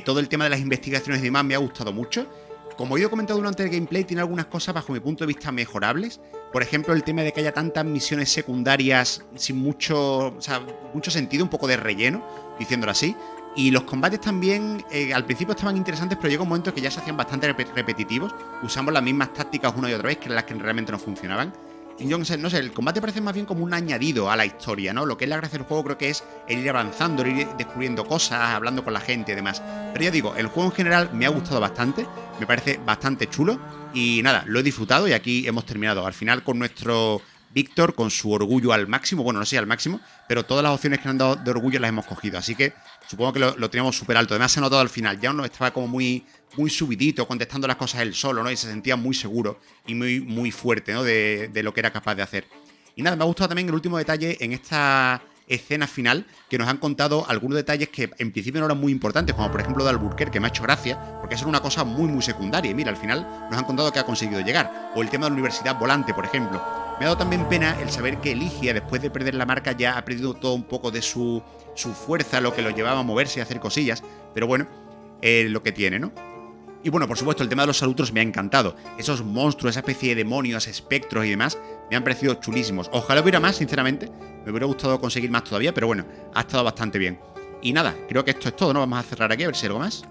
todo el tema de las investigaciones y demás me ha gustado mucho. Como he ido comentando durante el gameplay, tiene algunas cosas bajo mi punto de vista mejorables. Por ejemplo, el tema de que haya tantas misiones secundarias sin mucho sentido, un poco de relleno, diciéndolo así. Y los combates también, al principio estaban interesantes, pero llega un momento que ya se hacían bastante repetitivos. Usamos las mismas tácticas una y otra vez, que eran las que realmente no funcionaban. Y yo no sé, el combate parece más bien como un añadido a la historia, ¿no? Lo que es la gracia del juego creo que es el ir avanzando, el ir descubriendo cosas, hablando con la gente y demás. Pero ya digo, el juego en general me ha gustado bastante, me parece bastante chulo. Y nada, lo he disfrutado y aquí hemos terminado. Al final con nuestro Víctor, con su orgullo al máximo, bueno, no sé si al máximo, pero todas las opciones que nos han dado de orgullo las hemos cogido. Así que supongo que lo teníamos súper alto. Además se ha notado al final, ya uno estaba como muy subidito, contestando las cosas él solo, ¿no? Y se sentía muy seguro y muy fuerte, ¿no? De lo que era capaz de hacer. Y nada, me ha gustado también el último detalle en esta escena final, que nos han contado algunos detalles que en principio no eran muy importantes, como por ejemplo de Albuquerque, que me ha hecho gracia, porque es una cosa muy secundaria. Y mira, al final nos han contado que ha conseguido llegar. O el tema de la universidad volante, por ejemplo. Me ha dado también pena el saber que Ligia, después de perder la marca, ya ha perdido todo un poco de su fuerza, lo que lo llevaba a moverse y a hacer cosillas. Pero bueno, lo que tiene, ¿no? Y bueno, por supuesto, el tema de los salutors me ha encantado. Esos monstruos, esa especie de demonios, espectros y demás, me han parecido chulísimos. Ojalá hubiera más, sinceramente. Me hubiera gustado conseguir más todavía, pero bueno, ha estado bastante bien. Y nada, creo que esto es todo, ¿no? Vamos a cerrar aquí, a ver si hay algo más.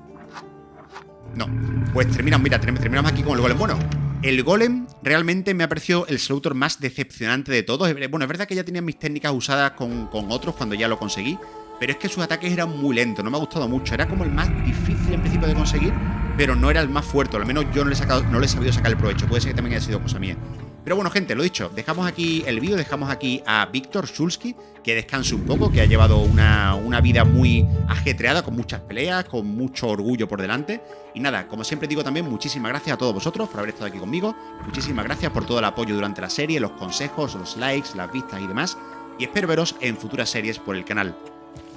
No, pues terminamos aquí con el golem. Bueno, El golem realmente me ha parecido el salutor más decepcionante de todos. Bueno, es verdad que ya tenía mis técnicas usadas con otros cuando ya lo conseguí, pero es que sus ataques eran muy lentos, no me ha gustado mucho. Era como el más difícil en principio de conseguir, pero no era el más fuerte. Al menos yo no le he sabido sacar el provecho. Puede ser que también haya sido cosa mía. Pero bueno, gente, lo dicho, dejamos aquí el vídeo, dejamos aquí a Víctor Shulsky, que descanse un poco, que ha llevado una vida muy ajetreada, con muchas peleas, con mucho orgullo por delante. Y nada, como siempre digo también, muchísimas gracias a todos vosotros por haber estado aquí conmigo. Muchísimas gracias por todo el apoyo durante la serie, los consejos, los likes, las vistas y demás. Y espero veros en futuras series por el canal.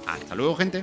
Hasta luego, gente.